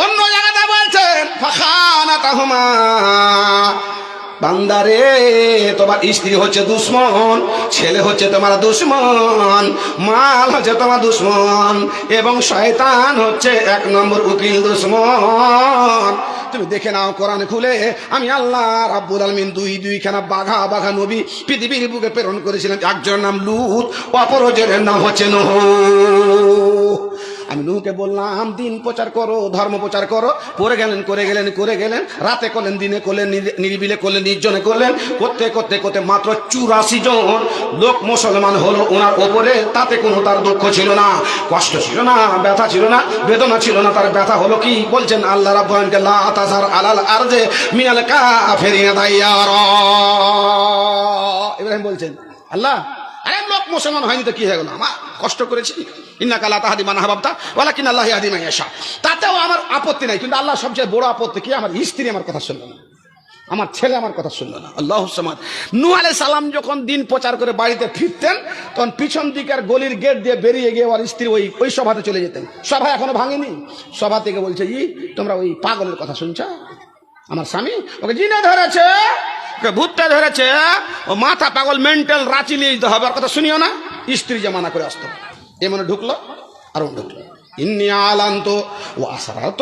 অন্য জায়গাতে বলছেন ফাখানাতাহুমা, বান্দারে তোমার স্ত্রী হচ্ছে দুশ্মন, ছেলে হচ্ছে তোমার দুশ্মন, মাল হচ্ছে তোমার দুশ্মন, এবং শয়তান হচ্ছে 1 নম্বর উকিল দুশ্মন। তুমি দেখে নাও কোরআন খুলে, আমি আল্লাহ রাব্বুল আলামিন দুইখানা বাঘা বাঘা নবী পৃথিবীর বুকে প্রেরণ করেছিলেন। একজনের নাম লূত, অপরজনের নাম হচ্ছে নূহ। আমি নূহকে বললাম দিন প্রচার করো, ধর্ম প্রচার করো, করে গেলেন, রাতে করলেন, দিনে করলেন, নিরিবিলে করলেন, নির্জনে করলেন, করতে মাত্র 84 জন লোক মুসলমান হলো ওনার ওপরে। তাতে কোনো তার দুঃখ ছিল না, কষ্ট ছিল না, ব্যথা ছিল না, বেদনা ছিল না। তার ব্যথা হলো কি বলছেন আল্লাহ রাব্বুল আলামিন, লা তাযার আলাল আরদি মিনাল কাফিরিনা দাইয়ারা। ইব্রাহিম বলছেন আল্লাহ, আরে লোক মুসলমান হয়নি তো কি হয়ে গেল, আমার কষ্ট করেছি, ইন্নাকা লা তাহদি মান আহবাবতা ওয়ালাকিন আল্লাহু ইয়াহদি মান ইয়াশা, তাতেও আমার আপত্তি নাই। কিন্তু আল্লাহ সবচেয়ে বড় আপত্তি কি, আমার স্ত্রী আমার কথা শুনলো না, আমার ছেলে আমার কথা শুনলো না। আল্লাহু সামাদ। নূহ আলাইহিস সালাম যখন দিন প্রচার করে বাড়িতে ফিরতেন, তখন পিছন দিকের গলির গেট দিয়ে বেরিয়ে গিয়ে ওর স্ত্রী ওই সভাতে চলে যেতেন। সভা এখনো ভাঙেনি। সভা থেকে বলছে, তোমরা ওই পাগলের কথা শুনছ? আমার স্বামী ওকে জিনে ধরেছে, ওকে ভূতটা ধরেছে, ও মাথা পাগল, মেন্টাল, রাঁচি নিয়ে যেতে হবে, আর কথা শুনিও না। স্ত্রী জামানা করে আসতো, এমন ঢুকলো আর ঢুকলো। ইন্নী আলান্ত ও আসরাত,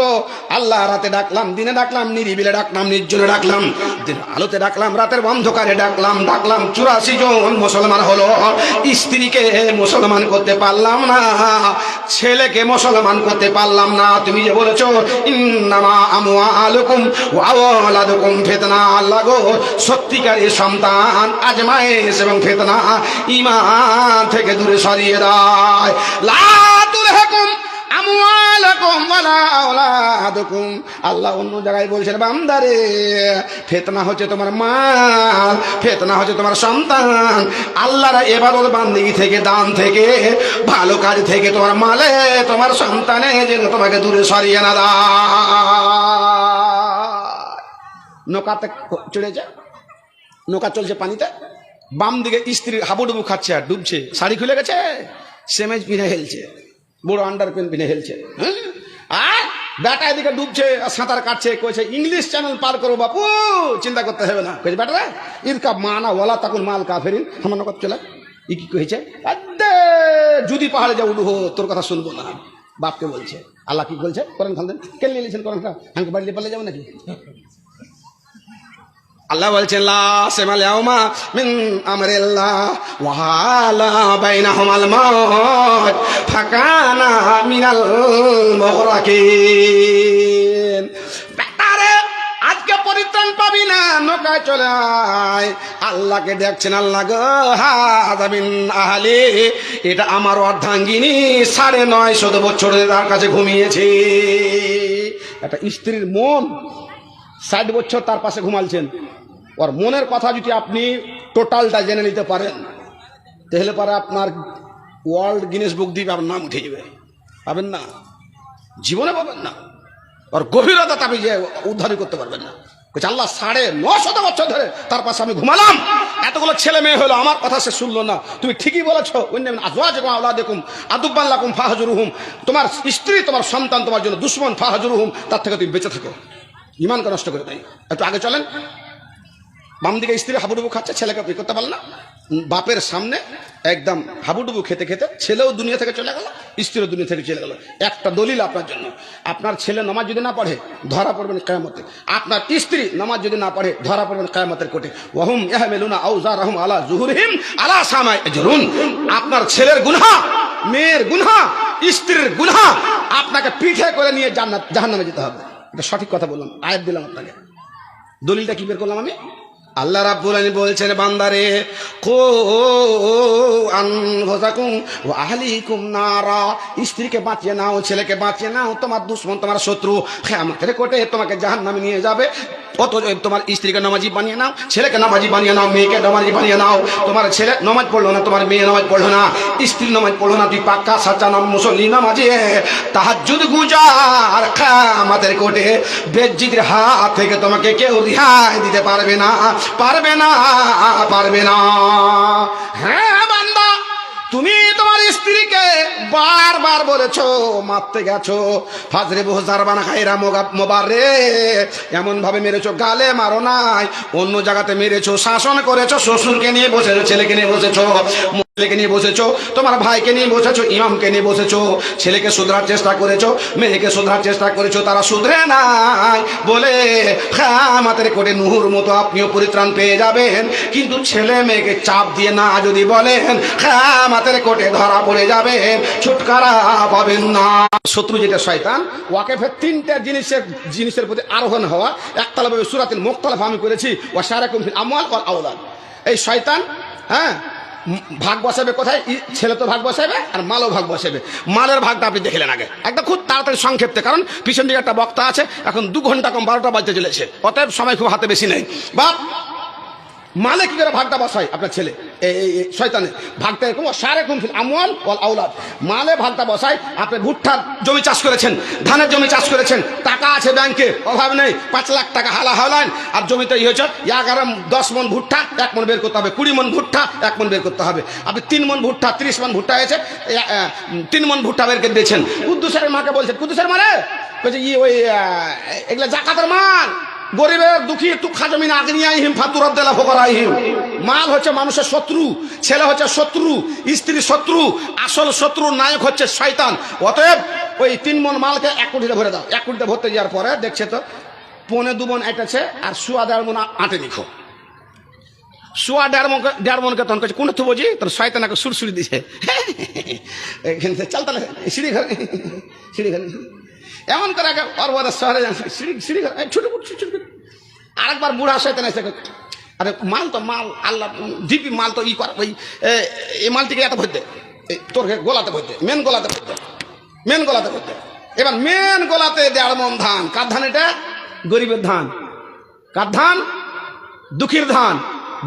আল্লাহ রাতে ডাকলাম, দিনে ডাকলাম, নিরিবিলে ডাকলাম, নির্জনে ডাকলাম, দিনের আলোতে ডাকলাম, রাতের অন্ধকারে ডাকলাম। 84 জন মুসলমান হলো। স্ত্রীকে মুসলমান করতে পারলাম না, ছেলেকে মুসলমান করতে পারলাম না। তুমি যে বলেছো ইন্নামা আমওয়ালুকুম ওয়া আওলাদুকুম ফিতনা, আল্লাহ গো সত্যিকারের সন্তান আজমাইশ এবং ফিতনা ঈমান থেকে দূরে সরিয়ে দেয়। লা তুলহিকুম আমওয়ালুকুম ওয়ালা আওলাদুকুম, আল্লাহ অন্য জায়গায় বলছেন বান্দারে ফিতনা হচ্ছে তোমার মাল, ফিতনা হচ্ছে তোমার সন্তান। আল্লাহর ইবাদত বান্দেগী থেকে, দান থেকে, ভালো কাজ থেকে তোমার মালে, তোমার সন্তানে যেন তোমাকে দূরে সরিয়ে না দেয়। নৌকাতে চড়ে যায়, নৌকা চলছে পানিতে, বাম দিকে স্ত্রী হাবুডুবু খাচ্ছে আর ডুবছে, শাড়ি খুলে গেছে, সেমেজ পিনে হেলছে, বড় আন্ডার প্যান্ট পিনে হেলছে, আর বেটা এদিকে ডুবছে আর সাঁতার কাটছে। কইছে ইংলিশ চ্যানেল পার করো বাপু, চিন্তা করতে হবে না। কইছে বেটা ইরকা মানা ওয়ালা তাকুল মাল কাফিরিন, আমার নকত চলে। ই কি কইছে, যদি পাহাড়ে যা উঠো তোর কথা শুনবো না। বাপকে বলছে, আল্লাহ কি বলছে কোরআন খালদেন, কেন নিয়েছেন কোরআনটা, আমাকে বাড়িতে পারলে যাবো নাকি? আল্লাহ বলছেন লা সিমাল ইয়াউমা মিন আমরিল্লাহ ওয়া হালা বাইনাহুমাল মাউত ফাকানা মিনাল মুগরাকিন। বেটারে আজকে পরিত্রাণ পাবি না, নৌকায় চলে আয়। আল্লাহকে দেখছেন, আল্লাহ গো হাযা মিন আহলি, এটা আমার অর্ধাঙ্গিনী, 950 বছর তার কাছে ঘুমিয়েছে। একটা স্ত্রীর মন 60 বছর তার পাশে ঘুমালছেন, ওর মনের কথা যদি আপনি টোটালটা জেনে নিতে পারেন, তাহলে পরে আপনার ওয়ার্ল্ড গিনেস বুক দিয়ে আপনার নাম উঠে যাবে। পাবেন না, জীবনে পাবেন না, ওর গভীরতা আপনি যে উদ্ধারই করতে পারবেন না। আল্লাহ 950 বছর ধরে তার পাশে আমি ঘুমালাম, এতগুলো ছেলে মেয়ে হলো, আমার কথা সে শুনলো না। তুমি ঠিকই বলেছো, আদুব্বাল্লাকুম ফাহজুরুহুম, তোমার স্ত্রী, তোমার সন্তান তোমার জন্য দুশ্মন, ফাহজুরুহুম, তার থেকে তুমি বেঁচে থাকো, ইমানকে নষ্ট করে দেয়। একটু আগে চলেন। বাম দিকে স্ত্রী হাবুডুবু খাচ্ছে, ছেলেকে বিয়ে করতে পারল না। বাপের সামনে একদম হাবুডুবু খেতে খেতে ছেলেও দুনিয়া থেকে চলে গেল, স্ত্রীও দুনিয়া থেকে চলে গেল। একটা দলিল আপনার জন্য, আপনার ছেলে নামাজ যদি না পড়ে ধরা পড়বেন কিয়ামতে, আপনার স্ত্রী নামাজ যদি না পড়ে ধরা পড়বেন কিয়ামতের কোর্টে। ওয়াহুম ইয়াহমিলুনা আওজারহুম আলা যুহুরিহিম আলা সামাই আজরুন। আপনার ছেলের গুনাহ, মেয়ের গুনাহ, স্ত্রীর গুনাহ আপনাকে পিঠে করে নিয়ে জাহান্নামে যেতে হবে। এটা সঠিক কথা বললাম, আয়াত দিলাম আপনাকে। দলিলটা কি বের করলাম আমি? আল্লাহ রাব্বুল আলামিন বলছেন বান্দারে কো আনফুসাকুম ওয়া আহলিকুম নারা, স্ত্রীকে বাঁচিয়ে নাও, ছেলেকে বাঁচিয়ে নাও, তোমার দুশমন, তোমার শত্রু কিয়ামতের কোর্টে তোমাকে জাহান্নামে নিয়ে যাবে। অতএব তোমার স্ত্রীকে নামাজি বানিয়ে নাও, ছেলেকে নামাজি বানিয়ে নাও, মেয়েকে নামাজি বানিয়ে নাও। তোমার ছেলে নামাজ পড়লো না, তোমার মেয়ে নামাজ পড়লো না, স্ত্রী নামাজ পড়লো না, তুই পাক্কা সাচ্চা নাম মুসল্লি নামাজি তাহাজ্জুদ গুজার, কিয়ামতের কোর্টে বেজ্জিতের হাত থেকে তোমাকে কেউ রেহাই দিতে পারবে না, পারবে না, পারবে না। হ্যাঁ বান্দা, তুমি তোমার স্ত্রীকে বারবার বলেছো, মারতে গেছো, ফাজরে বহুজার বানা খাইরা মোবার রে, এমন ভাবে মেরেছো, গালে মারো নাই, অন্য জায়গাতে মেরেছো, শাসন করেছো, শ্বশুরকে নিয়ে বসেছো, ছেলেকে নিয়ে বসেছো, ছেলেকে নিয়ে বসেছো, তোমার ভাইকে নিয়ে বসেছো, ইমামকে নিয়ে বসেছো, ছেলেকে শুধরার চেষ্টা করেছো, মেয়েকে শুধরার চেষ্টা করেছো, তারা শুধরে নাই বলে কিয়ামতের কোটে নূহর মতো আপনিও পরিত্রাণ পেয়ে যাবেন। কিন্তু ছেলে মেয়েকে চাপ দিয়ে না যদি বলেন, কিয়ামতের কোটে ধরা পড়ে যাবেন, ছুটকারা পাবেন না। শত্রু যেটা শয়তান, ওয়াকেফের তিনটা জিনিসের প্রতি আরোহণ হওয়া, একতলা ভাবে সূরাতুল মুখতালাফ আমি করেছি, ওয়া শারাকুম ফিল আমওয়াল ওয়াল আওলাদ। এই শয়তান ভাগ বসাবে কোথায়? ছেলে তো ভাগ বসাবে আর মালও ভাগ বসাবে। মালের ভাগটা আপনি দেখলেন আগে একদম খুব তাড়াতাড়ি সংক্ষেপে, কারণ পিছন দিকে একটা বক্তা আছে, এখন 2 ঘন্টা কম 12টা বাজতে চলেছে, অতএব সময় খুব হাতে বেশি নেই। বাপ মালে কি করে ভাগটা বসায় আপনার ছেলে? এই শয়তানে ভাগটা এরকম, শারাকুম ফিল আমওয়াল ওয়াল আওলাদ। মালে ভাগটা বসায়, আপনি ভুট্টার জমি চাষ করেছেন, ধানের জমি চাষ করেছেন, টাকা আছে ব্যাংকে, অভাব নেই, 5 লাখ টাকা হালা হলাইন, আর জমিতে হয়েছে 10 মন ভুট্টা 1 মন বের করতে হবে, 20 মন ভুট্টা 1 মন বের করতে হবে। আপনি 3 মন ভুট্টা 30 মন ভুট্টা হয়েছে, 3 মন ভুট্টা বের করে দিয়েছেন। কুদ্দুসের মাকে বলছেন, কুদ্দুসের মানে বলছে ওই এগুলা জাকাতের মাল, গরিবের দুঃখী একটু খাজমিন আগনিয়াইহিম ফাতুরাদ্দালা ফুকারাইহিম। মাল হচ্ছে মানুষের শত্রু, ছেলে হচ্ছে শত্রু, স্ত্রী শত্রু, আসল শত্রু নায়ক হচ্ছে শয়তান। অতএব ওই 3 মন মালকে 1 কোটিতে ভরে দাও। 1 কোটিতে ভরতে যাওয়ার পরে দেখছে তো 1.25 মন এটেছে আর 1.5 মন আটে নিখো। 1.5 মনকে তখন করছে কোন তো বুঝি তোর শয়তানকে সুরসুরি দিছে, এখানে চাল তাহলে সিঁড়ি ঘরে এমন করে অর্বদা শহরে সিঁড়ি ঘর ছোট আরেকবার বুড়া শয়তান এসে, আরে মাল তো মাল আল্লাহ দিবি, মাল তো ই কর, ওই এই মালটিকে এত ভরতে, তোর গোলাতে ভরতে, মেন গোলাতে ভরতে, মেন গোলাতে ভরতে। এবার মেন গোলাতে 1.5 মন ধান। কার ধান এটা? গরিবের ধান। কার ধান? দুঃখীর ধান,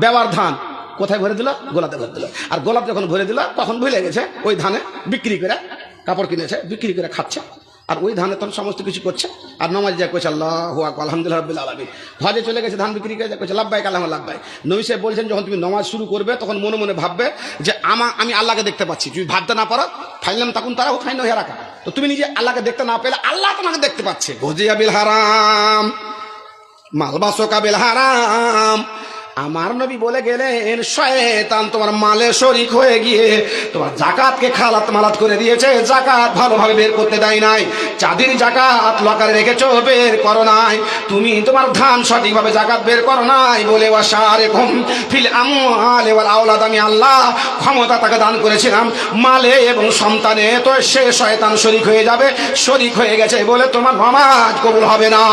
বেবার ধান। কোথায় ভরে দিল? গোলাতে ভরে দিল। আর গোলাতে যখন ভরে দিল তখন ভুলে গেছে ওই ধানে বিক্রি করে, কাপড় কিনেছে, বিক্রি করে খাচ্ছে, আর ওই ধানে তখন সমস্ত কিছু করছে। আর নামাজ যা করছে আল্লাহু আকবার আলহামদুলিল্লাহ রাব্বিল আলামিন। হজে চলে গেছে, ধান বিক্রি করে করছে লাব্বাইক আল্লাহুম্মা লাব্বাইক। নবী সাহেব বলছেন যখন তুমি নামাজ শুরু করবে তখন মনে মনে ভাববে যে আমি আল্লাহকে দেখতে পাচ্ছি। তুমি ভাবতে না পারো, ফাইলাম তখন তারা ও ফাইন হয়ে রাখা, তো তুমি নিজে আল্লাহকে দেখতে না পেলে আল্লাহ তোমাকে দেখতে পাচ্ছে। গজিয়া বিল হারাম মালবাসকা বিল হারাম। আমার নবী বলে গেলেন শয়তান তোমার মালে শরীক হয়ে গিয়ে তোমার জাকাতকে খালাত মালাত করে দিয়েছে, জাকাত ভালোভাবে বের করতে দেয় নাই, চাঁদির জাকাত লকারে রেখেছো, বের করো নাই, তুমি তোমার ধান সঠিকভাবে জাকাত বের করো নাই বলে ওয়াশারিকুম ফিল আমওয়ালি ওয়াল আওলাদ। আমি আল্লাহ ক্ষমতা তাকে দান করেছিলাম মালে এবং সন্তানে, তো সে শয়তান শরীক হয়ে যাবে, শরীক হয়ে গেছে বলে তোমার নামাজ কবুল হবে না।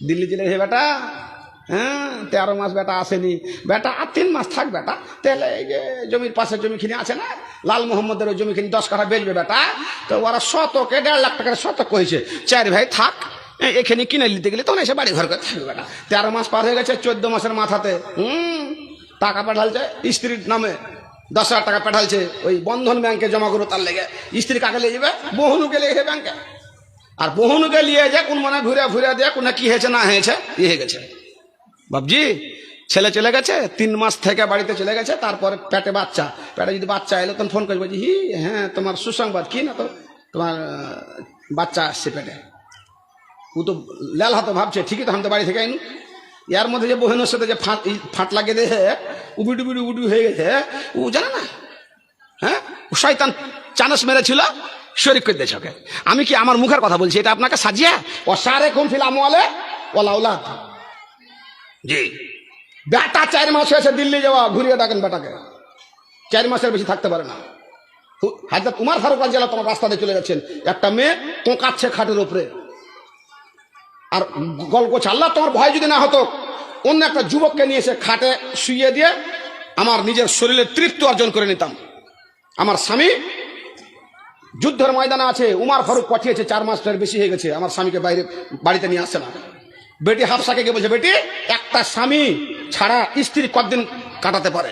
দিল্লি জেলে হে বেটা, 13 মাস বেটা আসেনি, বেটা আর 3 মাস থাক বেটা, তাহলে এই যে জমির পাশে জমি কিনে আছে না লাল মোহাম্মদের ওই জমি কিনে 10 কাঠা বেচবে বেটা, তো ওরা শতকে 1.5 লাখ টাকার শতক করেছে, 4 ভাই থাক এখানে কিনে নিতে গেলে তখন এসে বাড়ি ঘর করে থাকবে বেটা। 13 মাস পার হয়ে গেছে, 14 মাসের মাথাতে টাকা পাঠালছে স্ত্রীর নামে, 10,000 টাকা পাঠালছে ওই বন্ধন ব্যাংকে জমা করো, তার লেগে স্ত্রী কাকে নিয়ে যাবে? বহুনুকে লিয়ে ব্যাংকে, আর বহুনুকে নিয়ে যায় কোন মানে ঘুরে ঘুরে দিয়ে কোন কি হয়েছে না হয়েছে হয়ে গেছে। বাবজি ছেলে চলে গেছে, 3 মাস থেকে বাড়িতে চলে গেছে, তারপরে পেটে বাচ্চা, পেটে যদি বাচ্চা এলো তখন ফোন করে বলছি হ্যাঁ তোমার সুসংবাদ কি না, তো তোমার বাচ্চা আসছে পেটে। ও তো লেল হাতে ভাবছে ঠিকই তো আমি তো বাড়ি থেকে আইনু, এর মধ্যে যে বহিনের সাথে যে ফাট লাগিয়ে দিয়ে উবি উডি হয়ে গেছে, ও জানে না। ও শয়তান চানস মেরেছিল, শরীক করে দিয়েছে ওকে। আমি কি আমার মুখের কথা বলছি, এটা আপনাকে সাজিয়ে ওয়াশারিকুম ফিল আমওয়ালি ওয়াল আওলাদ। জি বেটা 4 মাস হয়েছে দিল্লি যাওয়া, ঘুরিয়ে ডাকেন বেটাকে, 4 মাসের বেশি থাকতে পারে না। হাজরত উমর ফারুক রাদিয়াল্লাহু তোমার রাস্তা দিয়ে চলে যাচ্ছেন, একটা মেয়ে কোঁকাচ্ছে খাটের উপরে, আর গল্প আল্লাহ তোমার ভয় যদি না হতো অন্য একটা যুবককে নিয়ে এসে খাটে শুইয়ে দিয়ে আমার নিজের শরীরে তৃপ্তি অর্জন করে নিতাম। আমার স্বামী যুদ্ধের ময়দানে আছে, উমর ফারুক পাঠিয়েছে, 4 মাসের বেশি হয়ে গেছে, আমার স্বামীকে বাইরে বাড়িতে নিয়ে আসছে না। বেটি হাফসাকে গিয়ে বলছে বেটি একটা স্বামী ছাড়া স্ত্রী কতদিন কাটাতে পারে?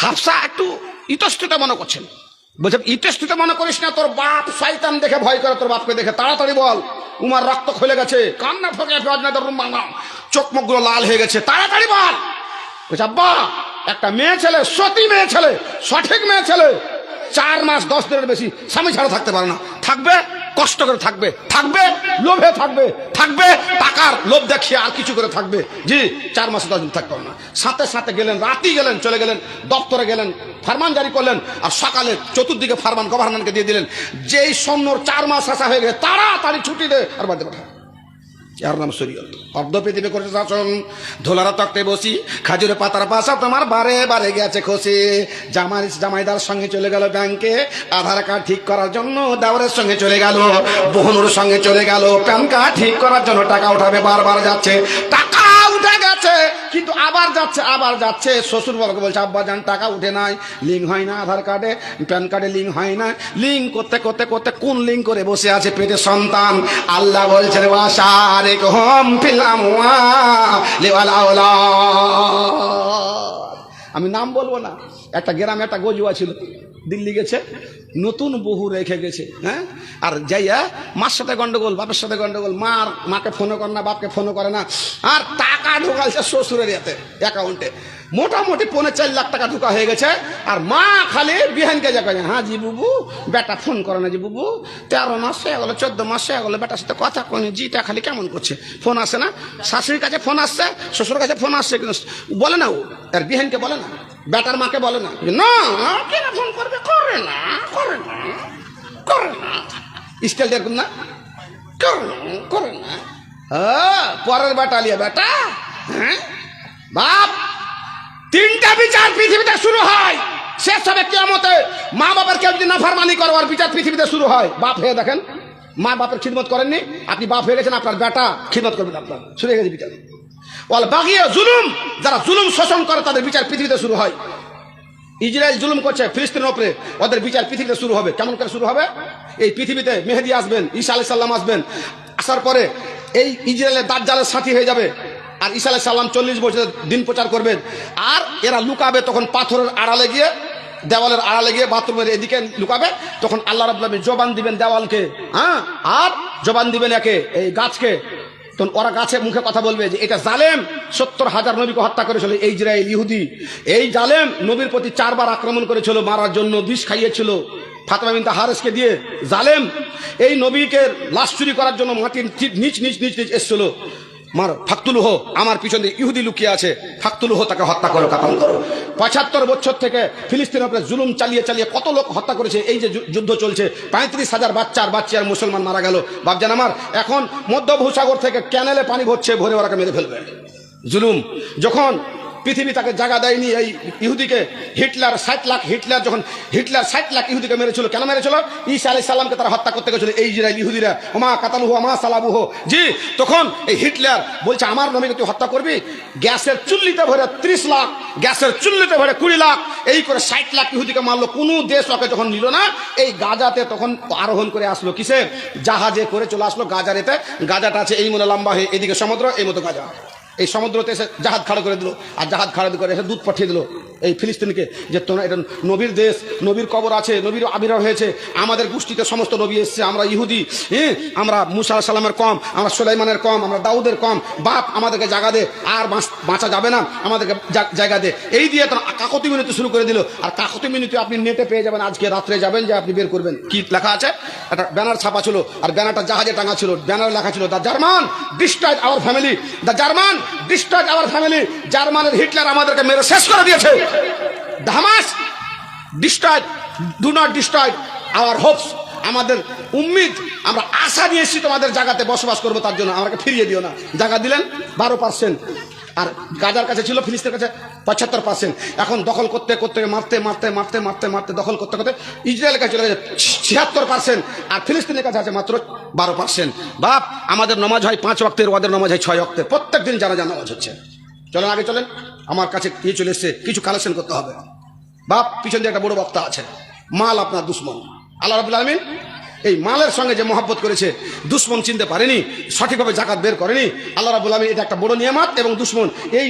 হাফসা একটু ইতস্তত মনে করছেন, বলছে ইতস্তত মনে করিস না, তোর বাপ শয়তান দেখে ভয় করে, তোর বাপকে দেখে তাড়াতাড়ি বল। উমার রক্ত খুলে গেছে, কান্না ফোঁকে চোখ মুখগুলো লাল হয়ে গেছে, তাড়াতাড়ি বল। বলছে আব্বা একটা মেয়ে ছেলে, সতী মেয়ে ছেলে, সঠিক মেয়ে ছেলে 4 মাস 10 দিনের বেশি স্বামী ছাড়া থাকতে পারে না। থাকবে কষ্ট করে, থাকবে থাকবে লোভে, থাকবে থাকবে টাকার লোভ দেখিয়ে, আর কিছু করে থাকবে। জি 4 মাস 10 দিন থাকতে পারে না। সাথে সাথে গেলেন, রাতেই গেলেন, চলে গেলেন দপ্তরে গেলেন, ফরমান জারি করলেন, আর সকালে চতুর্দিকে ফরমান গভর্নরকে দিয়ে দিলেন, যেই সৈন্যর 4 মাস আসা হয়ে গেছে তাড়াতাড়ি ছুটি দে আর বাড়িতে পাঠা। এর নাম শরীয়ত। অর্ধ পৃথিবী করেছে শাসন, ধোলারা তক্তে বসি, খাজুরে পাতার পাশা তোমার বারে বারে গেছে খসে। জামাইদার সঙ্গে চলে গেল ব্যাংকে আধার কার্ড ঠিক করার জন্য, দেওরের সঙ্গে চলে গেল, বোহনুর সঙ্গে চলে গেল প্যান কার্ড ঠিক করার জন্য, টাকা উঠাবে, বারবার যাচ্ছে, টাকা উঠে গেছে কিন্তু আবার যাচ্ছে, আবার যাচ্ছে। শ্বশুর বাবাকে বলছে, আব্বা জান টাকা উঠে নাই, লিঙ্ক হয় না আধার কার্ডে, প্যান কার্ডে লিঙ্ক হয় না। লিঙ্ক করতে করতে করতে কোন লিঙ্ক করে বসে আছে পেটে সন্তান। আল্লাহ বলছেন, ওয়াশারিক হুম ফিল আমওয়ালি ওয়াল আওলাদ। আমি নাম বলবো না। একটা গ্রামে একটা গজুয়া ছিল, দিল্লি গেছে, নতুন বহু রেখে গেছে। হ্যাঁ, আর যাইয়া মার সাথে গন্ডগোল, বাপের সাথে গন্ডগোল, মাকে ফোনও করে না, বাপকে ফোনও করে না, আর টাকা ঢোকালছে শ্বশুরের এতে অ্যাকাউন্টে। মোটামুটি 4.5 লাখ টাকা ঢুকা হয়ে গেছে। আর মা খালি বিহানকে যা করে, হ্যাঁ জি বুবু, বেটা ফোন করে না জি বুবু, 13 মাস হয়ে গেলো, 14 মাস হয়ে গেলো, বেটার সাথে কথা কয়নি, জিটা খালি কেমন করছে, ফোন আসে না। শাশুড়ির কাছে ফোন আসছে, শ্বশুরের কাছে ফোন আসছে, কিন্তু বলে না ও, আর বিহানকে বলে না, বেটার মাকে বলে না, না কেন ফোন করবে, করে না, করে না, করে না, স্টাইল দেখুন না, করে না। হ্যাঁ, পরের বেটা লিয়া বেটা। হ্যাঁ বাপ, 3টা বিচার পৃথিবীতে শুরু হয়, শেষ হবে কিয়ামতে। মা বাবার কেউ যদি নাফরমানি করে, আর বিচার পৃথিবীতে শুরু হয়। বাপ হয়ে দেখেন, মা বাপের খিদমত করেননি, আপনি বাপ হয়ে গেছেন, আপনার বেটা খিদমত করবেন আপনার, শুরু হয়ে গেছে বিচার। ওয়াল বাগিয়া জুলুম, যারা জুলুম শোষণ করে তাদের বিচার পৃথিবীতে শুরু হয়। ইসরায়েল জুলুম করছে ফিলিস্তিনের উপরে, ওদের বিচার পৃথিবীতে শুরু হবে। কেমন করে শুরু হবে? এই পৃথিবীতে মেহেদী আসবেন, ঈসা আলাইহিস সালাম আসবেন, আসার পরে এই ইসরায়েলের দাজ্জালের সাথী হয়ে যাবে, আর ঈসা আলাইহিস সালাম 40 বছর দিন প্রচার করবেন। আর এরা লুকাবে তখন পাথরের আড়ালে গিয়ে, দেওয়ালের আড়ালে গিয়ে, বাথরুমের এদিকে লুকাবে। তখন আল্লাহ রাব্বুল আলামিন জবান দিবেন দেওয়ালকে, হ্যাঁ, আর জবান দিবেন একে এই গাছকে। তখন ওরা গাছে মুখে কথা বলবে যে এটা জালেম, 70,000 নবীকে হত্যা করেছিল এই ইসরায়েল ইহুদি। এই জালেম নবীর প্রতি 4 বার আক্রমণ করেছিল, মারার জন্য বিষ খাইয়েছিল ফাতেমা বিনতে হারেসকে দিয়ে। জালেম এই নবীকে লাশ চুরি করার জন্য মাটির নিচ নিচ নিচ নিচ এসেছিল। মার ফাকতুলুহ, আমার পিছনে ইহুদি লুকিয়ে আছে, ফাকতুলুহ, তাকে হত্যা করো, কাতাল করো। 75 বছর থেকে ফিলিস্তিনের উপরে জুলুম চালিয়ে চালিয়ে কত লোক হত্যা করেছে। এই যে যুদ্ধ চলছে, 35,000 বাচ্চা আর মুসলমান মারা গেল। বাপজান আমার, এখন মধ্যভূসাগর থেকে ক্যানেলে পানি ভরছে, ভরে ওরাকে মেরে ফেলবে। জুলুম যখন পৃথিবী তাকে জায়গা দেয়নি এই ইহুদিকে, হিটলার 60 লাখ, যখন হিটলার 60 লাখ ইহুদিকে মেরেছিল, কেন মেরেছিল? ঈসা আলাইহিস সালামকে তারা হত্যা করতে গেছিল এই ইসরায়েল ইহুদিরা। ওমা কাতালুহু ওমা সালাবুহু। জি, তখন এই হিটলার বলছে আমার নবীকে তুই হত্যা করবি, গ্যাসের চুল্লিতে ভরে 30 লাখ, গ্যাসের চুল্লিতে ভরে 20 লাখ, এই করে 60 লাখ ইহুদিকে মারলো। কোনো দেশ ওকে যখন নিল না, এই গাজাতে তখন আরোহণ করে আসলো, কিসে? জাহাজে করে চলে আসলো গাজারেতে। গাজাটা আছে এই মনে লম্বা হয়ে, এদিকে সমুদ্র, এই মতো গাজা। এই সমুদ্রতে এসে জাহাজ খাড়া করে দিল, আর জাহাজ খাড়া করে এসে দুধ পাঠিয়ে দিল এই ফিলিস্তিনকে, যে তোমরা এটা নবীর দেশ, নবীর কবর আছে, নবীর আবির্ভাব হয়েছে, আমাদের গোষ্ঠীতে সমস্ত নবী এসছে, আমরা ইহুদি, হ্যাঁ, আমরা মুসা আলাইহিস সালামের কম, আমরা সুলাইমানের কম, আমরা দাউদের কম, বাপ আমাদেরকে জায়গা দে, আর বাঁচা যাবে না, আমাদেরকে জায়গা দে। এই দিয়ে তো কাকতি মিনতি শুরু করে দিল। আর কাকতি মিনতি আপনি নেটে পেয়ে যাবেন, আজকে রাত্রে যাবেন, যে আপনি বের করবেন কি লেখা আছে। একটা ব্যানার ছাপা ছিল, আর ব্যানারটা জাহাজে টাঙা ছিল, ব্যানারে লেখা ছিল, the German destroyed our family, the German destroyed our family. জার্মানের হিটলার আমাদেরকে মেরে শেষ করে দিয়েছে। Hamas destroyed, do not destroyed our hopes. আমাদের উম্মিদ, আমরা আশা নিয়ে এসেছি তোমাদের জায়গাতে বসবাস করবো, তার জন্য আমাকে ফিরিয়ে দিও না। জায়গা দিলেন 12%, আর গাজার কাছে ছিল ফিলিস্তিনের কাছে 75%। এখন দখল করতে করতে মারতে মারতে মারতে মারতে মারতে দখল করতে করতে ইসরায়েলের কাছে চলে গেছে 76%, আর ফিলিস্তিনের কাছে আছে মাত্র 12%। বাপ, আমাদের নামাজ হয় 5 ওয়াক্তের, ওদের নামাজ হয় 6 ওয়াক্তের, প্রত্যেক দিন জানাজা নামাজ হচ্ছে। চলেন আগে চলেন, আমার কাছে কি চলে এসছে, কিছু কালেকশন করতে হবে। বাপ, পিছন দিয়ে একটা বড় বক্তা আছে, মাল আপনার দুশ্মন। আল্লাহ রাব্বুল আলামিন এই মালের সঙ্গে যে মহব্বত করেছে, দুশ্মন চিনতে পারেনি, সঠিকভাবে জাকাত বের করেনি। আল্লাহ রাব্বুল আলামিন এটা একটা বড় নিয়ামত, এবং দুশ্মন এই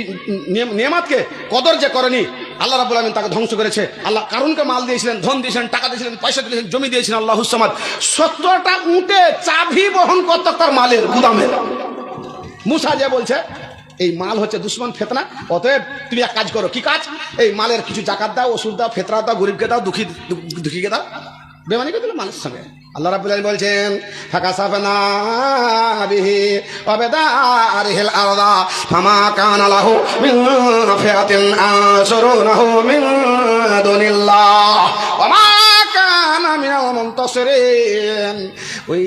নিয়ামতকে কদর যে করেনি, আল্লাহ রাব্বুল আলামিন তাকে ধ্বংস করেছে। আল্লাহ কারুনকে মাল দিয়েছিলেন, ধন দিয়েছিলেন, টাকা দিয়েছিলেন, পয়সা দিয়েছিলেন, জমি দিয়েছিলেন। আল্লাহুস সামাদ 70টা উটে চাবি বহন করত তার মালের গুদামের। মুসা যে বলছে এই মাল হচ্ছে দুশ্মন ফেতনা। অতএব তুমি এক কাজ করো, কি কাজ? এই মালের কিছু জাকাত দাও, ওষুধ দাও, ফেতরা দাও, গরিবকে দাও, দুঃখীকে দাও, বেমানি করে দিল মালের সঙ্গে। আল্লাহ রাব্বুল আলামিন বলছেন ফাকাসাফনা বিহি ওয়া বিদারিহিল আরদা ফামা কানা লাহু মিন ফিআতিন আনসুরুনাহু মিন দুনিল্লাহ ওয়া মা কানা মিনাল মুনতাসিরিন। ওই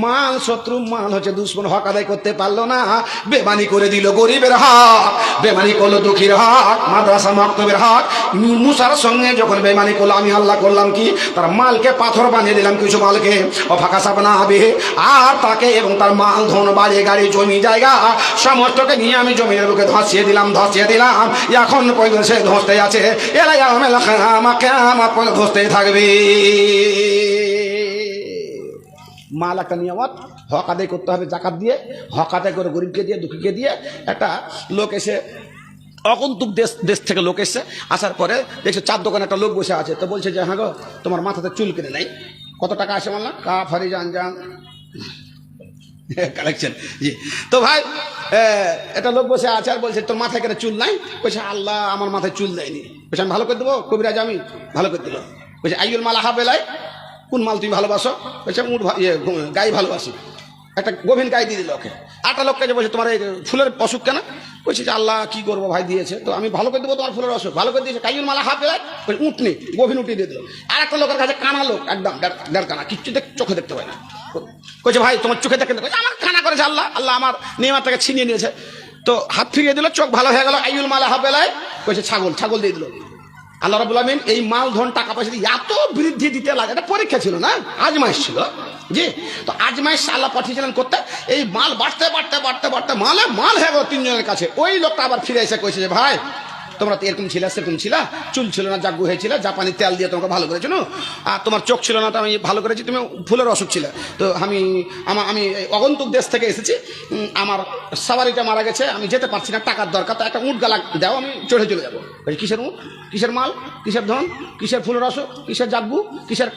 মাল শত্রু মাল হচ্ছে দুশ্মন, হক আদায় করতে পারলো না, বেমানি করে দিল গরিবের হক, বেমানি করলো দুঃখীর হক, মাদ্রাসা মাকতবের হক। মুসার সঙ্গে যখন বেমানি করলো, আমি আল্লাহ করলাম কি? তার মালকে পাথর বানিয়ে দিলাম, কিছু মালকে ফাঁকাসাফনা বিহি, আর তাকে এবং তার মাল ধন বাড়ি গাড়ি জমি জায়গা সমস্তকে নিয়ে আমি জমির বুকে ধসিয়ে দিলাম। এখন পর্যন্ত সে ধসতে আছে, আমাকে আমার পর্যন্ত ধসতেই থাকবে। মাল একটা নিয়ামত, হক আদায় করতে হবে জাকাত দিয়ে, হক আদায় করে গরিবকে দিয়ে দুঃখীকে দিয়ে। একটা লোক এসে অগন্তুক দেশ থেকে লোক এসছে, আসার পরে দেখছে চার দোকানে একটা লোক বসে আছে। তো বলছে যে হ্যাঁ গো, তোমার মাথাতে চুল কেটে নেই, কত টাকা আসে বললাম? ফারি জান কালেকশন। জি, তো ভাই একটা লোক বসে আছে আর বলছে তোর মাথায় কেটে চুল নাই? বলছে আল্লাহ আমার মাথায় চুল দেয়নি। বলছে আমি ভালো করে দেবো, কবিরাজ আমি ভালো করে দিল। বলছে আইয়ুল মাল আহাবেলাই, কোন মাল তুমি ভালোবাসো? বলছে উঠ গাই ভালোবাসি। একটা গভীর গাই দিয়ে দিল ওকে। আটটা লোককে যে বলছে তোমার এই ফুলের অসুখ কেন? বলছে যে আল্লাহ কি করবো ভাই দিয়েছে, তো আমি ভালো করে দেবো তোমার ফুলের অসুখ। ভালো করে দিয়েছে, কাইয়ুল মালা হাফ বেলায় উঠনি গভীর উঠিয়ে দিয়ে দিল। আর একটা লোকের কাছে কানা লোক, একদম দেড় কানা, কিচ্ছু চোখে দেখতে পায় না। বলছে ভাই তোমার চোখে দেখে আমার কানা করেছে আল্লাহ, আল্লাহ আমার নিয়ামতটাকে ছিনিয়ে নিয়েছে। তো হাত ফিরিয়ে দিল, চোখ ভালো হয়ে গেল। আইয়ুল মালা হাফ বেলায় বলছে ছাগল দিয়ে দিল। আল্লাহ রাব্বুল আলামিন এই মাল ধন টাকা পয়সা দিয়ে এত বৃদ্ধি দিতে লাগে। এটা পরীক্ষা ছিল না, আজমাইশ ছিল। জি, তো আজমাইশ আল্লাহ পাঠিয়েছিলেন করতে। এই মাল বাড়তে মাল হয়ে গেল তিনজনের কাছে। ওই লোকটা আবার ফিরে এসে কইছে যে ভাই তোমরা তো এরকম ছিল, সেরকম ছিল, চুল ছিল না, জাগ্গু হয়েছিল, জাপানি তেল দিয়ে তোমাকে ভালো করেছো, আর তোমার চোখ ছিল না, তো আমি ভালো করেছি, তুমি ফুলের অসুখ ছিল। তো আমি অগন্তুক দেশ থেকে এসেছি, আমার সাবারিটা মারা গেছে, আমি যেতে পারছি না, টাকার দরকার, তো একটা উট গালা দাও, আমি চড়ে চলে যাবো। কিসের উট, কিসের মাল, কিসের ধন, কিসের ফুলের অসুখ, কিসের জাগ্গু, কিসের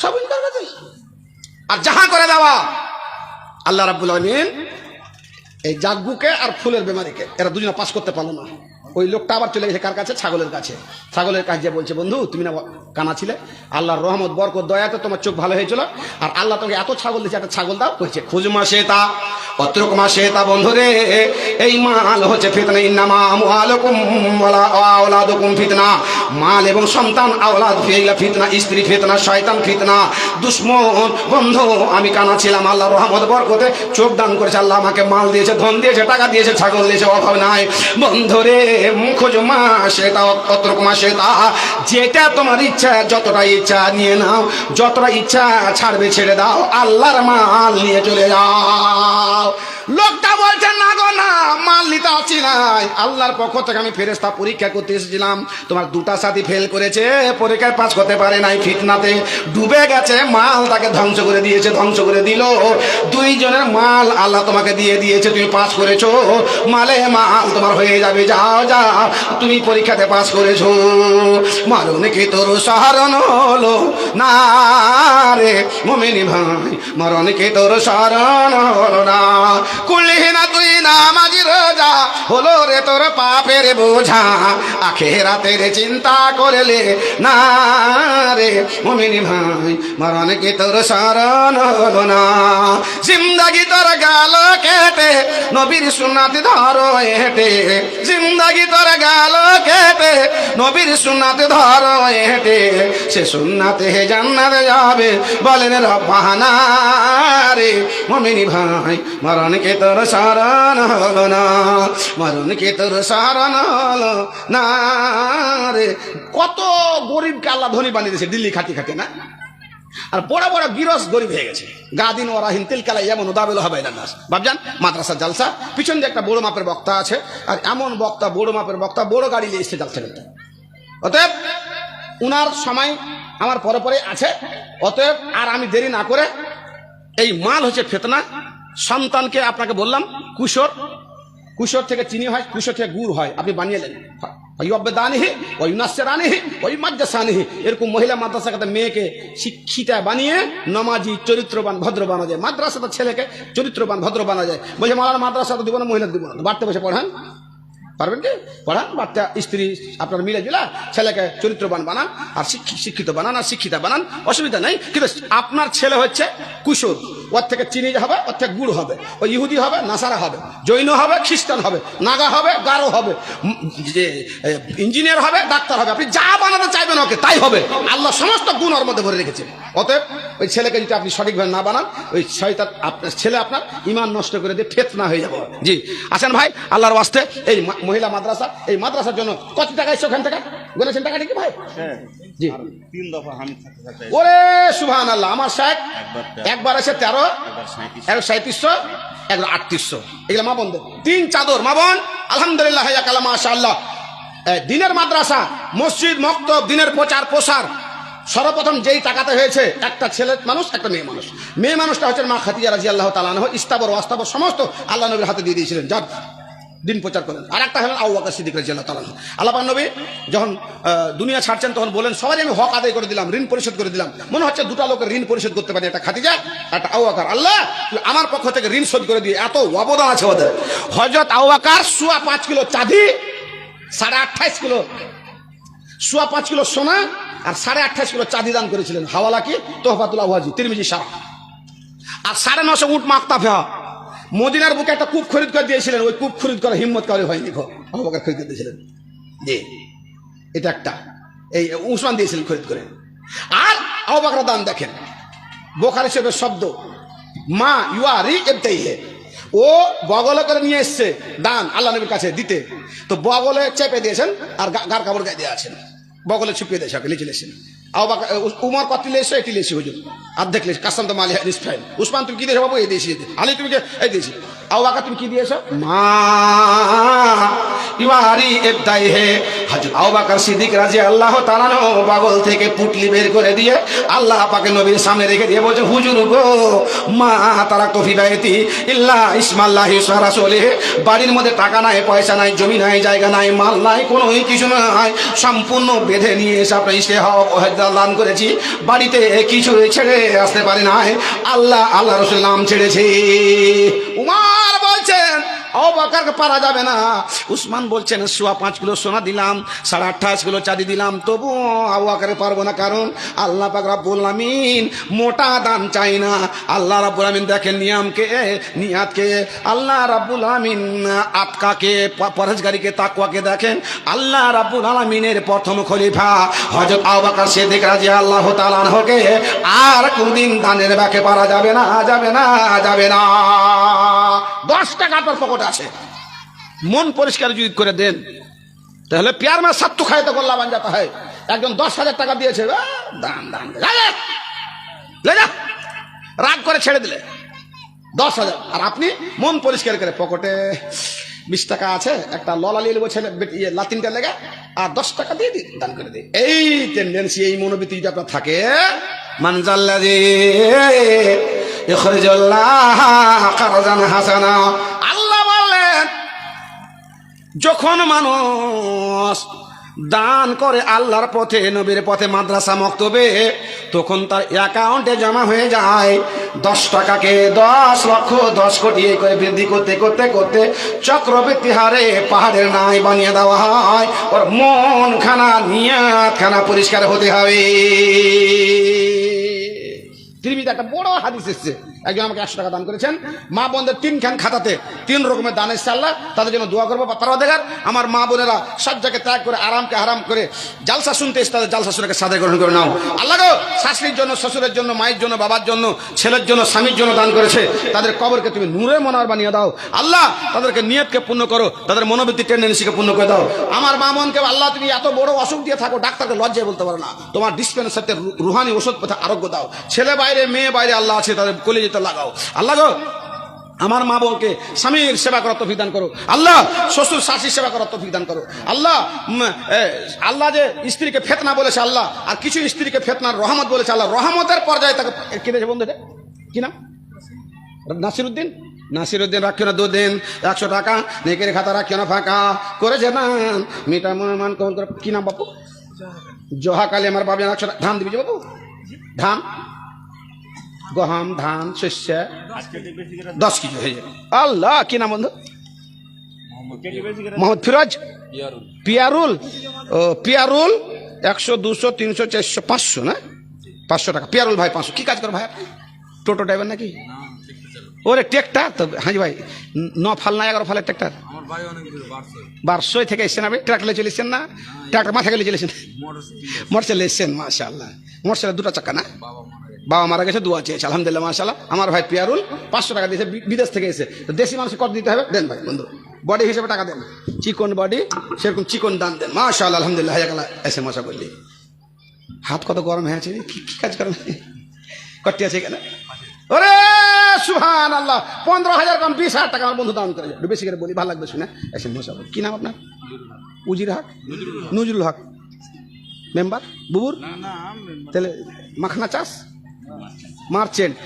সব ইনকার করতে আর যাহা করে দেওয়া। আল্লাহ রাব্বুল আলামিন এই জাগ্গুকে আর ফুলের বেমারিকে এরা দুজনে পাস করতে পারলো না। ওই লোকটা আবার চলে গেছে কার কাছে? ছাগলের কাছে। ছাগলের কাছে যে বলছে বন্ধু তুমি না কানা ছিলে, আল্লাহর রহমত বরকত দয়াতে তোমার চোখ ভালো হয়েছিল, আর আল্লাহ তোমাকে এত ছাগল দিচ্ছে, একটা ছাগল দাও। কইছে খুজমা শেতা অত্রকমা শেতা। বন্ধু রে, এই মাল হচ্ছে ফিতনা। ইন্নামা আমওয়ালুকুম ওয়া আওলাদুকুম ফিতনা। মাল এবং সন্তান আওলাদ ফিতনা, স্ত্রী ফিতনা, শয়তান ফিতনা, দুশ্মন। বন্ধু আমি কানা ছিলাম, আল্লাহর রহমত বরকতে চোখ দান করেছে, আল্লাহ আমাকে মাল দিয়েছে, ধন দিয়েছে, টাকা দিয়েছে, ছাগল দিয়েছে, অভাব নাই। বন্ধু রে, খুজমা শেতা অত্রকমা শেতা। যেটা তোমার ইচ্ছা, যতটা ইচ্ছা নিয়ে নাও, যতটা ইচ্ছা ছাড়বে ছেড়ে দাও, আল্লাহর মাল নিয়ে চলে যাও। লোকটা বলছে না গো না, মাল নিতে আসছি নাই, আল্লাহর পক্ষ থেকে আমি ফেরেশতা পরীক্ষা করতে এসেছিলাম। তোমার দুটা সাথী ফেল করেছে, পরীক্ষায় পাস করতে পারে নাই, ফিতনাতে ডুবে গেছে, মাল তাকে ধ্বংস করে দিয়েছে, ধ্বংস করে দিল। দুইজনের মাল আল্লাহ তোমাকে দিয়ে দিয়েছে, তুমি পাস করেছো, মালে মাল তোমার হয়ে যাবে। যাও যাও, তুমি পরীক্ষাতে পাস করেছো। মারুন কি তোর সাহারণ হলো না রে মুমিনি ভাই, মরণ কি তোর সাহারণ হলো না। কুলিহি না তুই নামাজি রোজা, হলো রে তোর পাপের বোঝা, আখিরাতের চিন্তা করলে না রে মুমিনি ভাই, মরণ কি তোর সাহারণ হলো না। জিন্দাগি তোর গেল কেটে, নবীর সুন্নাত ধরো হেঁটে, জিন্দাগি তোর গেল কেটে, নবীর সুন্নাত ধরো হেঁটে, সে সুন্নাতে জান্নাত যাবে বলেন রব্বানা রে মুমিনি ভাই, মরণ কে তোর শরণ হলো না, মরণ কে তোর শরণ হলো না রে। কত গরিবকে আল্লাহ ধনী বানিয়ে দিয়েছে দিল্লি খাটি খাটি না, আর বড় বড় গিরস গরিব হয়ে গেছে। গাদিন ওরাহিন তিলকালা এমন উদাবেল হবে না নাস ভাবজান। মাদ্রাসা জালসা পিছন দিয়ে একটা বড় মাপের বক্তা আছে, আর এমন বক্তা, বড় মাপের বক্তা, বড় গাড়ি নিয়ে এসছে জালসা করতে। অতএব উনার সময় আমার পরে পরে আছে, অতএব আর আমি দেরি না করে, এই মাল হচ্ছে ফিতনা। সন্তানকে আপনাকে বললাম কুশোর, কুশোর থেকে চিনি হয়, কুশোর থেকে গুড় হয়, আপনি বানিয়ে নেন। এরকম মহিলা মাদ্রাসাতে মেয়েকে শিক্ষিতা বানিয়ে নমাজি চরিত্রবান ভদ্র বানা যায়, মাদ্রাসাতে ছেলেকে চরিত্রবান ভদ্র বানা যায়। বলছে মাওলানা মাদ্রাসাতে দিব না, মহিলা দিব না, বাড়তে বসে পড়ান, পারবেন কি? পড়ান, বাচ্চা স্ত্রী আপনার মিলে জুলা ছেলেকে চরিত্রবান বানান, আর শিক্ষিত বানান, আর শিক্ষিতা বানান, অসুবিধা নেই। কিন্তু আপনার ছেলে হচ্ছে কুশোর, ওর থেকে চিনি হবে, ওর থেকে গুড় হবে, ও ইহুদি হবে, নাসারা হবে, জৈন হবে, খ্রিস্টান হবে, নাগা হবে, গারো হবে, যে ইঞ্জিনিয়ার হবে, ডাক্তার হবে, আপনি যা বানাতে চাইবেন ওকে তাই হবে। আল্লাহ সমস্ত গুণ ওর মধ্যে ভরে রেখেছেন। অতএব ওই ছেলেকে যদি আপনি সঠিকভাবে না বানান, ওই শয়তান আপনার ছেলে আপনার ঈমান নষ্ট করে দিয়ে ফিতনা হয়ে যাবে। জি আসেন ভাই, আল্লাহর ওয়াস্তে এই মহিলা মাদ্রাসা, এই মাদ্রাসার জন্য কত টাকা এসছে ওখান থেকে বলেছেন? টাকা নাকি ভাই? জি 3 দফা আমি থাকতে ওরে সুবহানাল্লাহ। আমার শেখ একবার এসে 13, 3700, 3800, এগুলো মা বোনদের 3 চাদর। মা বোন আলহামদুলিল্লাহ, মাশাআল্লাহ। দিনের মাদ্রাসা, মসজিদ, মক্তব, দিনের প্রচার প্রসার সর্বপ্রথম যেই টাকাতে হয়েছে, একটা ছেলে মানুষ, একটা মেয়ে মানুষ। মেয়ে মানুষটা হচ্ছে মা খাদিজা রাদিয়াল্লাহু তাআলা আনহা, ইস্তাবর ওয়াস্তাবর সমস্ত আল্লাহ নবীর হাতে দিয়ে দিয়েছিলেন, যার দিন প্রচার করেন। আর একটা হলেন আবু বকর সিদ্দিক রাদিয়াল্লাহু তাআলা আনহু। আল্লাহ পাক নবী যখন দুনিয়া ছাড়ছেন তখন বলেন, সবাই আমি হক আদায় করে দিলাম, ঋণ পরিশোধ করে দিলাম। মনে হচ্ছে দুটা লোকের ঋণ পরিশোধ করতে পারি, একটা খাদিজা, একটা আবু বকর। আল্লাহ আমার পক্ষ থেকে ঋণ শোধ করে দিয়ে, এত অবদান আছে ওদের। হযরত আবু বকর 5.25 কিলো চাঁদি, 28.5 কিলো, 5.25 কিলো সোনা আর 28.5 কিলো চাঁদি দান করেছিলেন। হাওয়ালা কি? তোহফাতুল আওয়াজি, তিরমিজি শাহ। আর 950 উট মাকতাফা মদিনার বুকে একটা কূপ খরিদ করে দিয়েছিলেন। ওই কূপ খরিদ করা হিম্মত কারো হয়নি, আবু বকর খরিদ করে দিয়েছিলেন। জি এটা একটা, এই উসমান দিয়েছিলেন খরিদ করে। আর আবু বকর দান দেখেন, বুখারী শরীফের শব্দ, মা ইউয়ারি ইবতাইহে, ও বগলে করে নিয়ে এসছে দান আল্লাহ নবীর কাছে দিতে, তো বগলে চেপে দিয়েছেন আর গার কাপড় গায়ে দিয়ে আছেন, বগলে ছুপিয়ে দিয়েছে, নিচে লেছেন। আবু বকর, উমর কত লেছে? এটি লেছি হুজুর, অর্ধেক লেছি। কাসম তো মালি নিসফাইন। উসমান তুমি কি দিয়েছো বাবু? এই দিয়েছি। আলী তুমি এই দিয়েছি। আবু বকর তুমি কি দিয়েছো? মা ইউয়ারি ইবতাইহে। হযরত আবু বকর সিদ্দিক রাদিয়াল্লাহু তাআলা বগল থেকে পুটলি বের করে দিয়ে আল্লাহ পাকের নবীর সামনে রেখে দিয়ে বলছে, হুজুর গো, মা তারাকতু ফি বাইতি ইল্লা ইসমাল্লাহি ওয়া রাসূলিহি। বাড়ির মধ্যে টাকা নাই, পয়সা নাই, জমি নাই, জায়গা নাই, মাল নাই, কোনো কিছু নাই, সম্পূর্ণ বেঁধে নিয়ে এসে আপনার ইস্তেহাব দান করেছি। বাড়িতে কিছু ছেড়ে আসতে পারি নাই, আল্লাহ রাসূল নাম ছেড়েছি। উমর বলছেন আবু বকরকে পারা যাবে না। উসমান বলছেন 5.25 কিলো সোনা দিলাম, 28.5 কিলো চাঁদি দিলাম, তবু আবু বকরকে পারবো না, কারণ আল্লাহ পাক রব্বুল আমিন মোটা দান চাই না। আল্লাহ রাব্বুল আমিন দেখেন নিয়াতকে। আল্লাহ রাব্বুল আমিন আতকাকে, পরহেজগারিকে, তাকওয়াকে দেখেন। আল্লাহ রাব্বুল আমিনের প্রথম খলিফা হযরত আবু বকর সিদ্দিক রাদিয়াল্লাহু তাআলা আনহুকে আর কোনদিন দানের বাকে পারা যাবে না, যাবে না, যাবে না। 10 টাকা আপনার পকেটে আছে, মন পরিষ্কার যদি করে দেন তাহলে প্যার মে সাত্তু খায় তো গোল্লা বান যাতা হয়। একজন 10,000 টাকা দিয়েছে, দান দান লে যা, রাগ করে ছেড়ে দিলে 10,000। আর আপনি মন পরিষ্কার করে পকেটে 20 টাকা আছে, একটা ললা নিয়ে নেবো ছেলে লাতিনটা লেগে, আর 10 টাকা দিয়ে দিন, দান করে দিই। এই টেন্ডেন্সি, এই মনোবৃত্তি যদি আপনার থাকে, মানজাল্লাযী ইখরিজুল্লাহ কারজান হাসানা। আল্লাহ বললেন, যখন মানুষ দান করে আল্লাহর পথে, নবীর পথে, মাদ্রাসা মক্তবে, তখন তার অ্যাকাউন্টে জমা হয়ে যায় 10 টাকাকে 10 লক্ষ 10 কোটি করে বৃদ্ধি করতে করতে করতে চক্রবৃদ্ধি হারে পাহাড়ের নাই বানিয়ে দেওয়া হয়। ওর মন খানা, নিয়াত খানা পরিষ্কার হতে হবে। ত্রিমিতে একটা বড় হাদিস এসেছে, একজন আমাকে 100 টাকা দান করেছেন। মা বোনদের 3খান খাতাতে 3 রকমের দান এসছে। আল্লাহ তাদের জন্য দোয়া করবো। পরওয়ারদিগার, আমার মা বোনেরা সজ্জাকে ত্যাগ করে, আরামকে হারাম করে জালসা শুনতে এসে তাদের জালসা শুনে সাদে গ্রহণ করে নাও। আল্লাহ গো, শাশুড়ির জন্য, শ্বশুরের জন্য, মায়ের জন্য, বাবার জন্য, ছেলের জন্য, স্বামীর জন্য দান করেছে, তাদের কবরকে তুমি নূরে মনোয়ার বানিয়ে দাও। আল্লাহ তাদেরকে নিয়তকে পূর্ণ করো, তাদের মনোবৃত্তি টেন্ডেন্সিকে পূর্ণ করে দাও। আমার মা বোনকে আল্লাহ তুমি এত বড় অসুখ দিয়ে থাকো, ডাক্তারকে লজ্জায় বলতে পারো না, তোমার ডিসপেন্সারিতে রুহানি ওষুধ পথে আরোগ্য দাও। ছেলে বাইরে, মেয়ে বাইরে আল্লাহ আছে, তাদের কলিজাতে লাগাও। আল্লাহ গো, আমার মা বোনকে স্বামীর সেবা করার তৌফিক দান করো। আল্লাহ শ্বশুর শাশুড়ির সেবা করার তৌফিক দান করো। আল্লাহ আল্লাহ যে স্ত্রীকে ফেতনা বলেছে আল্লাহ, আর কিছু স্ত্রীকে ফেতনার রহমত বলেছে আল্লাহ, রহমতের পর্যায়ে তাকে কি দিয়েছে বন্ধু, এটা কি নাম? নাসিরউদ্দিন নাসিরুদ্দিন রাখিও না দুদিন 100 টাকা নেকের খাতা রাখিও না ফাঁকা করেছে দান মিটা মন কমন করে কি নাম বাপু জহাকালী আমার বাবা 100 টাকা ধান দিবি যে বাপু ধান গহম ধান শস্য আজকে বেশি করে 10 কেজি হয়ে যাবে আল্লাহ কি নাম বন্ধু কেজি বেশি করে মোহাম্মদ ফিরোজ পিয়ারুল ও পিয়ারুল 100 200 300 400 500 না 500 টাকা পিয়ারুল ভাই 500 কি কাজ করে ভাই আপনি টোটো ড্রাইভার নাকি ওরে ট্রেক্টর তো হাজি ভাই 9 ফাল না 11 ফালের ট্রেক্টর আমার ভাই অনেক দূর বারশোই থেকে এসছেন আপনি ট্রাক্টরে চলেছেন না ট্রাক্টর মাথা গেলে চলেছেন মোটর চলে এসছেন মাশাআল্লাহ মোটর চলে 2টা চাকা না বাবা মারা গেছে দোয়া চেয়েছে আলহামদুলিল্লাহ মাশাআল্লাহ আমার ভাই পিয়ারুল 500 টাকা দিয়েছে বিদেশ থেকে এসে তো দেশি মানুষ কত দিতে হবে দেন ভাই বন্ধু বডি হিসেবে টাকা দেন চিকন বডি সেরকম চিকন দান দেন মাশাআল্লাহ আলহামদুলিল্লাহ হায়াকাল্লাহ এসে মশা বললি হাত কত গরম হয়ে আছে কি কাজ করেন কটি আছে এখানে ওরে সুবহানাল্লাহ 15,000 কম 20,000 টাকা আমার বন্ধু দান করে একটু বেশি করে বলি ভালো লাগবে শুনে এসে মশা বল কি নাম আপনার উজির হক নজরুল হক মেম্বার বুবুর না না তাহলে মাখনা চাষ মার্চেন্ট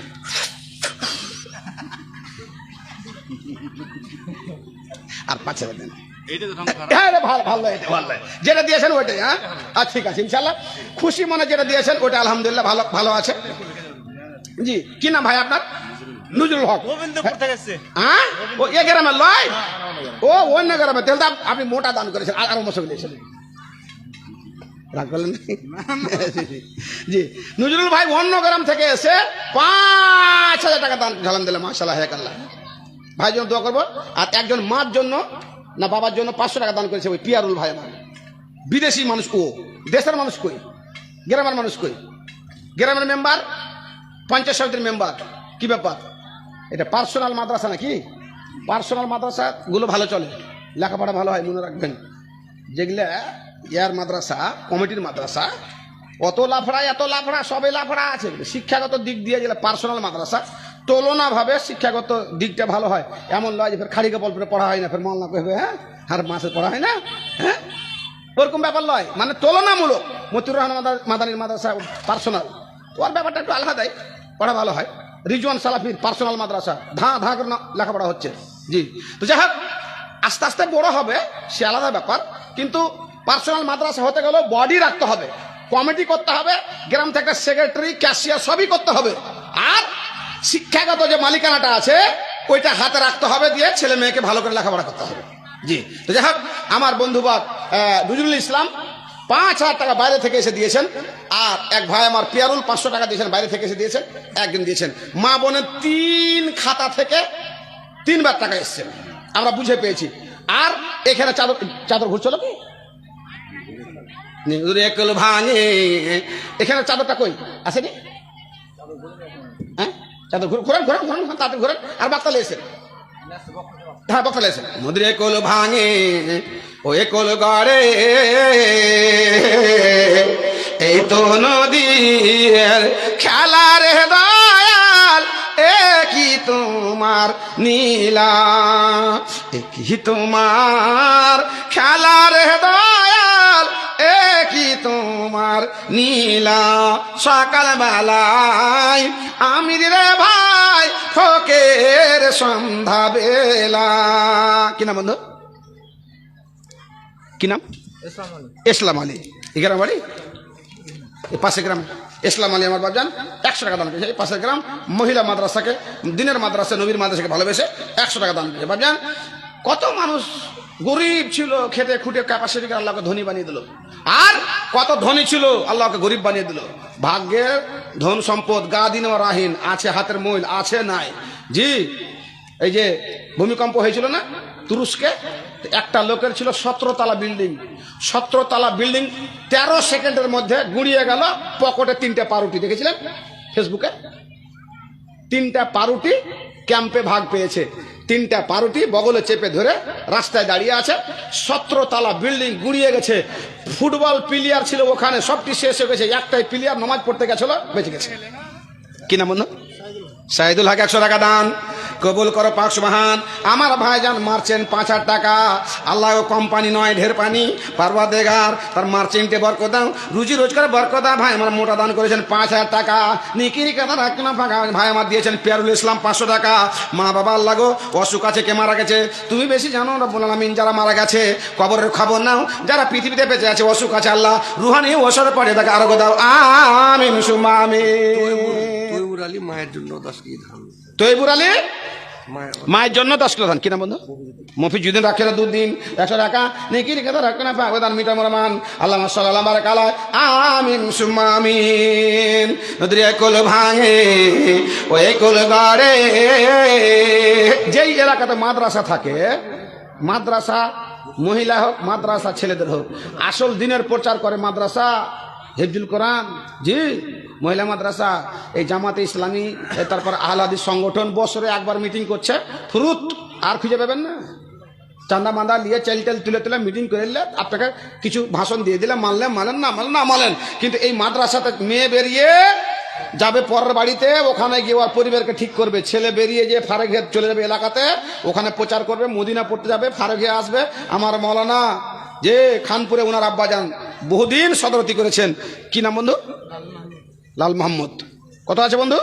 আর 5,000 দেন এইটা তো হ্যাঁ রে, ভালো ভালো এটা ভালো যেটা দিয়েছেন ওইটাই হ্যাঁ আচ্ছা ঠিক আছে ইনশাল্লাহ খুশি মনে যেটা দিয়েছেন ওটা আলহামদুলিল্লাহ ভালো ভালো আছে জি কি নাম ভাই আপনার নজরুল হক গোবিন্দপুর থেকে এসছে হ্যাঁ ও এ গ্রামের লয় ও অন্য গ্রামে তাহলে তো আপনি মোটা দান করেছেন আর মশা দিয়েছেন রাগ করলেন জি নজরুল ভাই অন্য গ্রাম থেকে এসে 5,000 টাকা দান ঝালান দিলাম মাশাআল্লাহ হায়াকাল্লাহ ভাই জন্য দোয়া করবো আর একজন মার জন্য না বাবার জন্য 500 টাকা দান করেছে ওই পিয়ারুল ভাই আমার বিদেশি মানুষ ও দেশের মানুষ কই গ্রামের মানুষ কই গ্রামের মেম্বার পঞ্চায়েত সমিতির মেম্বার কি ব্যাপার এটা পার্সোনাল মাদ্রাসা নাকি পার্সোনাল মাদ্রাসা গুলো ভালো চলে লেখাপড়া ভালো হয় মনে রাখবেন যেগুলা ইয়ার মাদ্রাসা কমিটির মাদ্রাসা অত লাফড়া এত লাফড়া সবে লাফড়া আছে শিক্ষাগত দিক দিয়ে যেগুলো পার্সোনাল মাদ্রাসা তুলনাভাবে শিক্ষাগত দিকটা ভালো হয় এমন লয় যে ফের খাড়ি কাপড় পরে পড়া হয় না ফের মলনা কহবে হ্যাঁ আর মাসে পড়া হয় না হ্যাঁ ওরকম ব্যাপার লয় মানে তুলনামূলক মতিউর রহমান মাদানির মাদ্রাসা পার্সোনাল ওর ব্যাপারটা একটু আলাদাই পড়া ভালো হয় রিজওয়ান সালাফির পার্সোনাল মাদ্রাসা ধা করে লেখাপড়া হচ্ছে জি তো যাই হোক আস্তে আস্তে বড় হবে সে আলাদা ব্যাপার কিন্তু পার্সোনাল মাদ্রাসা হতে গেলেও বডি রাখতে হবে কমিটি করতে হবে গ্রাম থেকে সেক্রেটারি ক্যাশিয়ার সবই করতে হবে আর শিক্ষাগত যে মালিকানাটা আছে ওইটা হাতে রাখতে হবে দিয়ে ছেলে মেয়েকে ভালো করে লেখাপড়া করতে হবে জি তো যাই হোক আমার বন্ধুবাদ নজরুল ইসলাম 5,000 টাকা বাইরে থেকে এসে দিয়েছেন আর এক ভাই আমার পিয়ারুল 500 টাকা দিয়েছেন বাইরে থেকে এসে দিয়েছেন একদিন দিয়েছেন মা বোনের 3 খাতা থেকে 3 বার টাকা এসছেন আমরা বুঝে পেয়েছি আর এখানে চাদর ঘুরছিল কি একল ভাঙে এখানে চাদরটা কই আসেনি হ্যাঁ চাদর ঘুরেন তাদের ঘুরেন আর বাক্তালে এসেন হ্যাঁ বাক্তালে এসেন মধুরে কোল ভাঙে ও একল গড়ে এই তো নদীর খেলার দয়াল একই তোমার নীলা একই তোমার খেলার দয়াল একই তোমার নীলা সকাল বেলায় আমির রে ভাই ফকের সন্ধ্যা বেলা কি নাম বন্ধু কি নাম ইসলাম আলী এগারো বাড়ি পাশে গ্রাম ইসলাম আলী আমার বাবজান 100 টাকা দান করেছে এই পাশের গ্রাম মহিলা মাদ্রাসাকে দিনের মাদ্রাসা নবীর মাদ্রাসাকে ভালোবেসে 100 টাকা দান করেছে বাবজান কত মানুষ গরিব ছিল খেতে খুঁটে ক্যাপাসিটিকে আল্লাহকে ধনী বানিয়ে দিল আর কত ধনী ছিল আল্লাহকে গরিব বানিয়ে দিল ভাগ্যের ধন সম্পদ গা দিন ও রাহিন আছে হাতের মইল আছে নাই জি এই যে ভূমিকম্প হয়েছিল না তুরস্কে একটা লোকের ছিল 17 তলা বিল্ডিং 17 তলা বিল্ডিং 13 সেকেন্ডের মধ্যে গুড়িয়ে গেল পকেটে 3টে পাউরুটি দেখেছিলেন ফেসবুকে 3টা পাউরুটি ক্যাম্পে ভাগ পেয়েছে 3টা পাউরুটি বগলে চেপে ধরে রাস্তায় দাঁড়িয়ে আছে 17 তলা বিল্ডিং গুড়িয়ে গেছে ফুটবল প্লেয়ার ছিল ওখানে সবটি শেষ হয়ে গেছে একটাই প্লেয়ার নামাজ পড়তে গেছিল বেঁচে গেছে কি নাম বন্ধু সাইদুল হক 100 টাকা দান কবুল করো পাক সুবহান। আমার ভাইজান মারছেন 5,000 টাকা, আল্লাহ কোম্পানি নয় ঢের পানি, পারওয়ারদিগার তার মার্চেন্টে বরকত দাও, রুজি রোজগার বরকত দাও। ভাই আমার মোটা দান করেছেন 5,000 টাকা, নিকিরি কথা রাখতো না ফাঁকা। ভাই আমার দিয়েছেন পিয়ারুল ইসলাম 500 টাকা। মা বাবা আল্লাহ গো অসুখ আছে, কে মারা গেছে তুমি বেশি জানো রব্বুল আলামিন। যারা মারা গেছে কবরের খবর নাও, যারা পৃথিবীতে বেঁচে আছে অসুখ আছে আল্লাহ রুহানি ওসরে পড়ে তাকে আরোগ্য দাও, আমিন সুম্মা আমিন। তৈবুর আলী মায়ের জন্য 10 কেজি ধান, তৈবুর আলী মায়ের মায়ের জন্য 10 কিলো ধান। কিনা বন্ধু মফিজুদ্দিন রাখে 2 দিন 100 টাকা, নিকির কথা রাখবে না পাবেদান মিটা মরমান। আল্লাহ সাল্লাল্লাহু আলাইহি কালা আমিন সুম্মা আমিন। নদীর কোল ভাঙে ওই কোল গড়ে। যেই এলাকাতে মাদ্রাসা থাকে, মাদ্রাসা মহিলা হোক মাদ্রাসা ছেলেদের হোক, আসল দিনের প্রচার করে মাদ্রাসা হিফজুল কোরআন। জি মহিলা মাদ্রাসা, এই জামাতে ইসলামী, তারপর আহলে হাদিস সংগঠন বছরে একবার মিটিং করছে, ফুরুত আর খুঁজে পাবেন না। চান্দা মান্দা নিয়ে চেল টেল তুলে তুলে মিটিং করে নিলে আপনাকে কিছু ভাষণ দিয়ে দিলে মানলে মানেন, না মানেন না মানেন। কিন্তু এই মাদ্রাসাতে মেয়ে বেরিয়ে যাবে পরের বাড়িতে, ওখানে গিয়ে ওর পরিবারকে ঠিক করবে। ছেলে বেরিয়ে যে ফারেঘে চলে যাবে এলাকাতে, ওখানে প্রচার করবে, মদিনা পড়তে যাবে, ফারেঘে আসবে। আমার মৌলানা যে খানপুরে ওনার আব্বাজান বহুদিন সদরতি করেছেন, কি নাম বন্ধু? লাল মোহাম্মদ। কত আছে বন্ধু?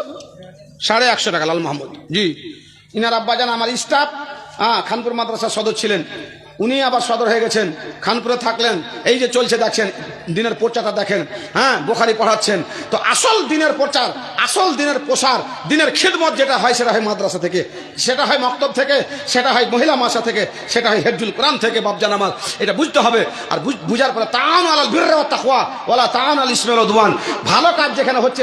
150 টাকা লাল মোহাম্মদ। জি ইনার আব্বাজান আমার স্টাফ, খানপুর মাদ্রাসার সদর ছিলেন, উনি আবার সদর হয়ে গেছেন, খানপুরে থাকলেন। এই যে চলছে দেখছেন, দিনের প্রচারটা দেখেন, বুখারী পড়াচ্ছেন। তো আসল দিনের প্রচার, আসল দিনের প্রসার, দিনের খিদমত যেটা হয় সেটা হয় মাদ্রাসা থেকে, সেটা হয় মক্তব থেকে, সেটা হয় মহিলা মাসা থেকে, সেটা হয় হিফজুল কোরআন থেকে। বাপজান আমার এটা বুঝতে হবে। আর বুঝার পরে তাআওয়ানু আলাল বিররি ওয়াত তাকওয়া ওয়ালা তাআওয়ানু আলাল ইসমি ওয়াল উদওয়ান। ভালো কাজ যেখানে হচ্ছে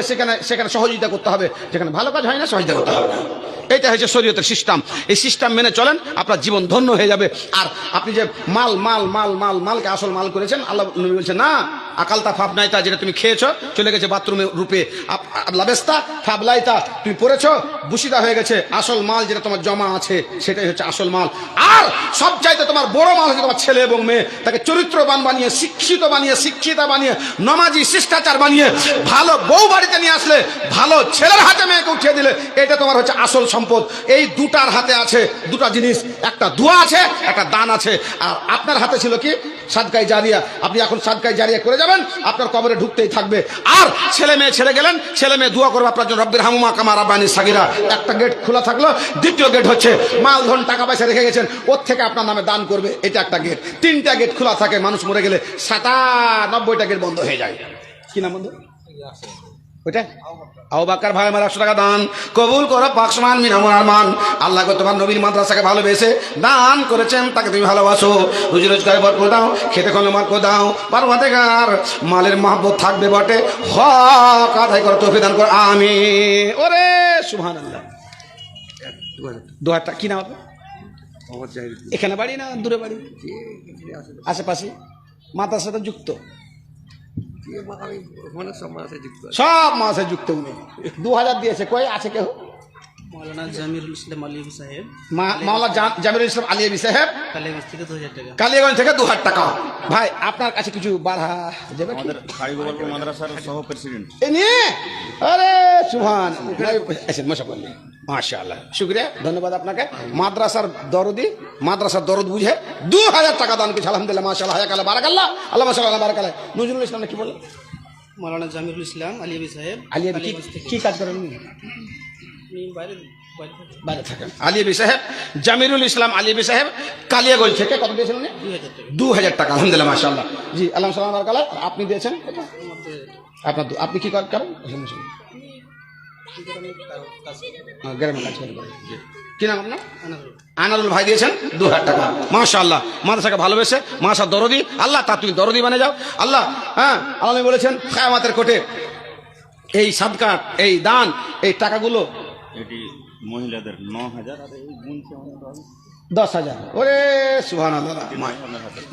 সেখানে সহযোগিতা করতে হবে, যেখানে ভালো কাজ হয় না সহযোগিতা করতে হবে। এটা হচ্ছে শরীয়তের সিস্টেম। এই সিস্টেম মেনে চলেন, আপনার জীবন ধন্য হয়ে যাবে। আর আপনি যে মাল মাল মাল মাল মালকে আসল মাল করেছেন, আল্লাহ নবী বলছেন না আকালতা ফাবনাইতা, যেটা তুমি খেয়েছো চলে গেছে বাথরুমে রূপে, লাবেস্তা ফাবলাইতা তুমি পড়েছো বুশিদা হয়ে গেছে। আসল মাল যেটা তোমার জমা আছে সেটাই হচ্ছে আসল মাল। আর সবচাইতে তোমার বড় মাল হচ্ছে তোমার ছেলে এবং মেয়ে, তাকে চরিত্রবান বানিয়ে, শিক্ষিত বানিয়ে, শিক্ষিতা বানিয়ে, নমাজি শিষ্টাচার বানিয়ে, ভালো বউ বাড়িতে নিয়ে আসলে, ভালো ছেলের হাতে মেয়েকে উঠিয়ে দিলে, এটা তোমার হচ্ছে আসল সম্পদ। এই দুটার হাতে আছে দুটা জিনিস, একটা দোয়া আছে, একটা দান আছে। আর আপনার হাতে ছিল কি? সাদকায়ে জারিয়া। আপনি এখন সাদকায়ে জারিয়া করে যাবেন, আপনার কবরে ঢুকতেই থাকবে। আর ছেলে মেয়ে ছেড়ে গেলেন, ছেলে মেয়ে দোয়া করবে আপনার জন্য, রব্বির হামহুমা কামা রাব্বায়ানি সাগীরা। একটা গেট খোলা থাকলো, দ্বিতীয় গেট হচ্ছে মাল ধন টাকা পয়সা রেখে গেছেন, ওর থেকে আপনার নামে দান করবে, এটা একটা গেট। 3টা গেট খোলা থাকে, মানুষ মরে গেলে 97টা গেট বন্ধ হয়ে যায়। কি নাম বন্ধু ওইটা? আবু বকর ভাই আমার 100 টাকা দান কবুল করো পাক সুবহান মিনামুল আরমান। আল্লাহ গো তোমার নবীর মাদ্রাসাকে ভালোবেসে দান করেছেন, তাকে তুমি ভালোবাসো, রুজি রোজগারে বরকত দাও, খেতে খলে বরকত দাও, পারওয়ারদিগার মালের মহব্বত থাকবে বটে, হক আদায় করো, তৌফিক দান করো, আমিন। ওরে সুবহানাল্লাহ। 2000 টাকা। কি নাম আপনার? আমার চাই এখানে বাড়ি না দূরে বাড়ি? আশেপাশে মাদ্রাসাতে যুক্ত, ওখানে সব মাসে যুক্ত আছে। সব মাসে যুক্ত। উনি 2000 দিয়েছে। কই আছে কেউ? मौलाना জামিরুল ইসলাম আলিবি সাহেব, মাওলানা জামিরুল ইসলাম আলিবি সাহেব কালীগঞ্জ থেকে 2000 টাকা। কালিয়াগঞ্জ থেকে 2000 টাকা। ভাই আপনার কাছে কিছু বাড়া যাবে কি? আমাদের খাড়িগোপালপুর মাদ্রাসার সহ প্রেসিডেন্ট। এ নিয়ে আরে সুবহান আচ্ছা মাশাআল্লাহ মাশাআল্লাহ, শুকরিয়া, ধন্যবাদ আপনাকে। মাদ্রাসার দরদি, মাদ্রাসার দরদ বুঝে 2000 টাকা দান করেছে, আলহামদুলিল্লাহ মাশাআল্লাহ, হায়াকাল্লাহ বারাকাল্লাহ, আল্লাহ মাশাআল্লাহ বারাকাল্লাহ। নজরুল ইসলাম কি বললেন? মৌলানা জামিরুল ইসলাম আলিবি সাহেব, আলিয়া কালীগঞ্জ থেকে। কি কাজ করেন উনি? আমি বাইরে বাইরে থাকেন। আলিবি সাহেব জামিরুল ইসলাম আলিবি সাহেব কালিয়াগঞ্জ থেকে কত দিয়েছেন উনি? 2000 টাকা। 2000 টাকা, আলহামদুলিল্লাহ মাশাআল্লাহ। জি আল্লাহ সাল্লাম বারাকাল্লাহ। আপনি দিয়েছেন আপনার আপনি কি করেন? গ্রামে কাজ করেন। কি নাম আপনার? আনারুল ভাই দিয়েছেন 2000 টাকা, মাশাআল্লাহ। মাদ্রাসাকে ভালোবেসে মাশা দরদি, আল্লাহ তা তুমি দরদি বানিয়ে যাও আল্লাহ। আল্লাহ বলেছেন কিয়ামতের কোটে এই সাদকা, এই দান, এই টাকাগুলো এটি মহিলাদের 9000 আর এই গুনছে 10,000। ওরে সুবহানাল্লাহ।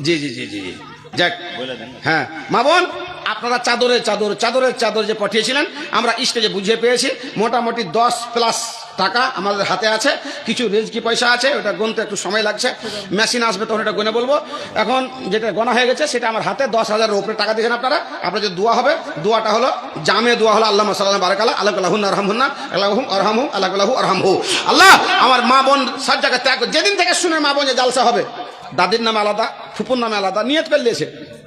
জি জি জি জি জি যাক বলে দেন। হ্যাঁ মা বোন, আপনারা চাদরের চাদর যে পাঠিয়েছিলেন আমরা স্টেজে বুঝিয়ে পেয়েছি, মোটামুটি 10+ টাকা আমাদের হাতে আছে, কিছু রেজকি পয়সা আছে, ওটা গুনতে একটু সময় লাগছে, মেশিন আসবে তখন এটা গুনে বলবো। এখন যেটা গোনা হয়ে গেছে সেটা আমার হাতে 10,000-এর উপরে টাকা দিয়েছেন আপনারা। আপনার যে দোয়া হবে, দোয়াটা হলো জামে দোয়া হলো আল্লাহ সাল্লাল্লাহু বারাকাল্লাহ আল্লাহুন আরহামহুন্না আল্লাহুম আরহামহু আল্লাহু আরহামহু। আল্লাহ আমার মা বোন সব জায়গায় ত্যাগ, যেদিন থেকে শুনে মা বোন যে জালসা হবে, দাদির নামে আলাদা, ফুপুর নামে আলাদা, নিয়ত করে দিয়েছে,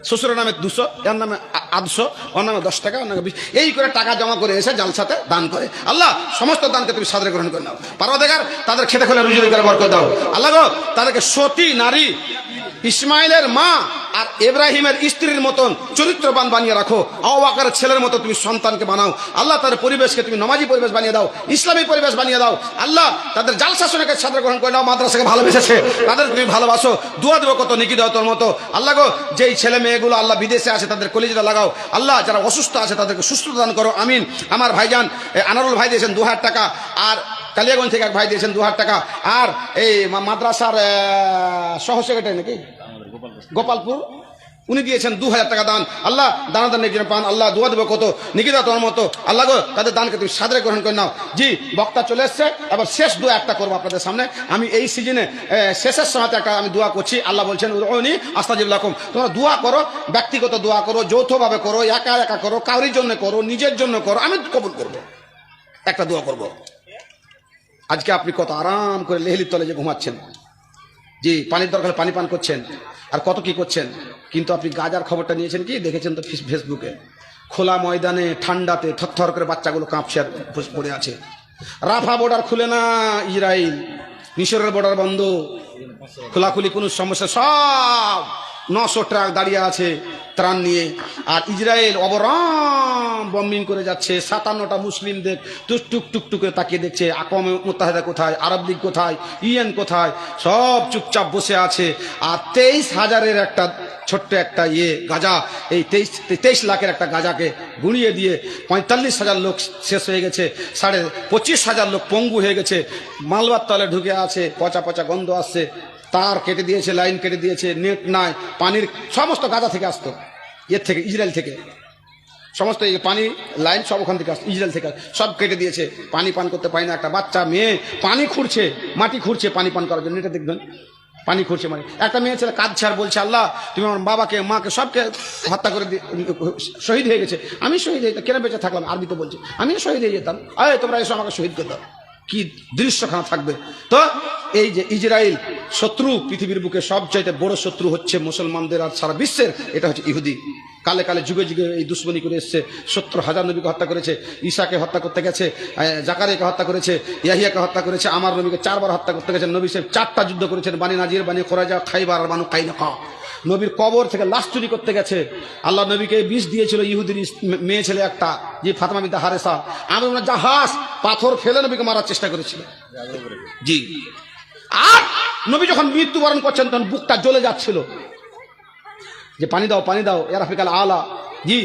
শ্বশুরের নামে 200, এর নামে 800, ওর নামে 10 টাকা, ওর নামে 20, এই করে টাকা জমা করে এসে জালসাতে দান করে। আল্লাহ সমস্ত দানকে তুমি সাদরে গ্রহণ করে নাও। পারওয়ারদিগার তাদের খেতে খোলে রুজি রোজগার বরকত দাও। আল্লাহ গো তাদেরকে সতী নারী, ইসমাইলের মা আর ইব্রাহিমের স্ত্রীর মতন চরিত্রবান বানিয়ে রাখো। আবু বকরের ছেলের মতো তুমি সন্তানকে বানাও। আল্লাহ তাদের পরিবেশকে তুমি নামাজি পরিবেশ বানিয়ে দাও, ইসলামী পরিবেশ বানিয়ে দাও। আল্লাহ তাদের জালসা শুনেকে সাদরে গ্রহণ করে নাও। মাদ্রাসাকে ভালোবেসেছে, তাদের তুমি ভালোবাসো। দোয়া দেবো কত নিকি দাও তোর মতো। আল্লাহ গো যেই ছেলে মেয়েগুলো আল্লাহ বিদেশে আছে তাদের কলিজাটা লাগাও। আল্লাহ যারা অসুস্থ আছে তাদেরকে সুস্থতা দান করো, আমিন। আমার ভাইজান আনারুল ভাই দিয়েছেন 2,000 টাকা, আর কালিয়াগঞ্জ থেকে এক ভাই দিয়েছেন 2,000 টাকা, আর এই মাদ্রাসার সহ সেক্রেটারি নাকি গোপালপুর উনি দিয়েছেন 2,000 টাকা দান। আল্লাহ দানাদান একজন পান। আল্লাহ দোয়া দেবো কত নিকিদা তোমার মতো। আল্লাহ গো তাদের দানকে তুমি সাদরে গ্রহণ করে নাও। জি বক্তা চলে এসছে, এবার শেষ দোয়া একটা করবো আপনাদের সামনে। আমি এই সিজনে শেষের সময়তে একটা আমি দোয়া করছি। আল্লাহ বলছেন উদউনি আস্তাজিব লাকুম। তোমরা দোয়া করো, ব্যক্তিগত দোয়া করো, যৌথভাবে করো, একা একা করো, কাউরির জন্য করো, নিজের জন্য করো, আমি কবুল করবো। একটা দোয়া করবো। আজকে আপনি কত আরাম করে লেহেলির তলে যে ঘুমাচ্ছেন, জি পানির দরকার পানি পান করছেন, আর কত কি করছেন, কিন্তু আপনি গাজার খবরটা নিয়েছেন কি? দেখেছেন তো ফেসবুকে, খোলা ময়দানে ঠান্ডাতে থরথর করে বাচ্চাগুলো কাঁপছে আর পড়ে আছে। রাফা বর্ডার খুলে না ইসরায়েল, মিশরের বর্ডার বন্ধ, খোলাখুলি কোনো সমস্যা, সব 900 ট্রাক দাঁড়িয়ে আছে ত্রাণ নিয়ে, আর ইসরায়েল অবরাম বম্বিং করে যাচ্ছে। 57টা মুসলিমদের টুকটুকে তাকিয়ে দেখছে। আকওয়াম মুত্তাহিদা কোথায়, আরব লীগ কোথায়, ইউএন কোথায়, সব চুপচাপ বসে আছে। আর 23,000-এর একটা ছোট্ট একটা গাজা, এই 23 লাখের একটা গাজাকে গুঁড়িয়ে দিয়ে 45,000 লোক শেষ হয়ে গেছে, 25,500 লোক পঙ্গু হয়ে গেছে, মালবার তলে ঢুকে আছে, পচা পচা গন্ধ আসছে। তার কেটে দিয়েছে, লাইন কেটে দিয়েছে, নেট নাই, পানির সমস্ত গাজা থেকে আসতো, এর থেকে ইসরায়েল থেকে সমস্ত এই পানি লাইন সব ওখান থেকে আসতো, ইসরায়েল থেকে সব কেটে দিয়েছে। পানি পান করতে পারি না। একটা বাচ্চা মেয়ে পানি খুঁড়ছে, মাটি খুঁড়ছে পানি পান করার জন্য, এটা দেখবেন পানি খুঁড়ছে মানে। একটা মেয়ে ছেলে কাঁদছে আর বলছে আল্লাহ তুমি আমার বাবাকে মাকে সবকে হত্যা করে শহীদ হয়ে গেছে, আমি শহীদ হয়ে কেন বেঁচে থাকলাম, আরবিতে বলছে আমিও শহীদ হয়ে যেতাম, আরে তোমরা এসে আমাকে শহীদ করে দাও। কি দৃশ্যখানা থাকবে। তো এই যে ইসরায়েল শত্রু, পৃথিবীর বুকে সবচাইতে বড় শত্রু হচ্ছে মুসলমানদের আর সারা বিশ্বের, এটা হচ্ছে ইহুদি। কালে কালে যুগে যুগে এই দুশ্মনী করে এসছে। 70,000 নবীকে হত্যা করেছে, ঈসাকে হত্যা করতে গেছে, জাকারিয়াকে হত্যা করেছে, ইয়াহিয়াকে হত্যা করেছে, আমার নবীকে 4 বার হত্যা করতে গেছে। নবী সাহেব 4টা যুদ্ধ করেছেন, বানি নাজির, বানি খোরাজা, খাইবার আর বানু কাইনুকা। নবীর কবর থেকে লাশ চুরি করতে গেছে। আল্লাহ নবীকে বিষ দিয়েছিল ইহুদির মেয়ে ছেলে একটা, যে ফাতেমা বিনতে হারেসা। আমরা জাহাজ পাথর ফেলে নবীকে মারার চেষ্টা করেছিল। জি, আর নবী যখন মৃত্যুবরণ করছেন তখন বুকটা জ্বলে যাচ্ছিল, যে পানি দাও পানি দাও এর আফিকাল আলা। জি,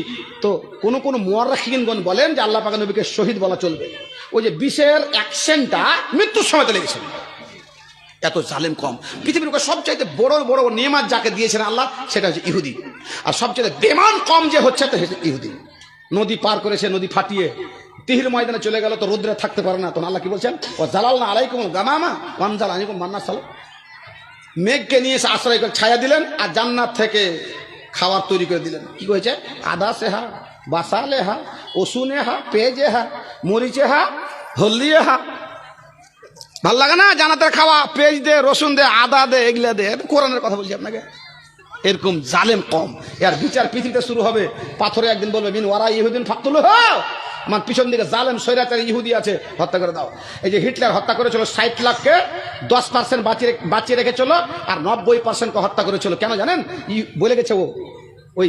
তো কোন মুয়াররিখিনগণ বলেন যে আল্লাহ পাক নবীকে শহীদ বলা চলবে। ওই যে বিষের অ্যাকশনটা মৃত্যুর সময়তে লেগেছিল। এত জালেম কম। পৃথিবীর সবচাইতে বড় বড় নেমাত যাকে দিয়েছেন আল্লাহ, সেটা হচ্ছে ইহুদি। আর সবচাইতে বেমান কম যে হচ্ছে তো ইহুদি। নদী পার করেছে, নদী ফাটিয়ে তিহির ময়দানে চলে গেল, তো রোদ্রে থাকতে পারে না। তখন আল্লাহ কি বলছেন, ও জালালনা আলাইকুম গামামা ওয়ানজাল আলাইকুম মান্না সাল, মেঘকে নিয়ে এসে আশ্রয় করে ছায়া দিলেন, আর জান্নাত থেকে খাবার তৈরি করে দিলেন। কি হয়েছে, আদা সেহা, বাসালে হা, ওসুনে হা, পেজে হা, মরিচে হা, হলদিয়ে হা। ভাল লাগে না জান্নাতের খাওয়া, পেঁয়াজ দে, রসুন দে, আদা দে, এগুলা দে। কোরআনের কথা বলছি আপনাকে। এরকম জালেম কম, এর বিচার পৃথিবীতে শুরু হবে। পাথরে একদিন বলবে মিন ওয়ারা ইহুদিন ফাকতুলু, আমার পিছন দিকে জালেম স্বৈরাচারী ইহুদি আছে, হত্যা করে দাও। এই যে হিটলার হত্যা করেছিল 60 লাখকে, 10% বাঁচিয়ে রেখেছিল, আর 90%কে হত্যা করেছিল। কেন জানেন? বলে গেছে ওই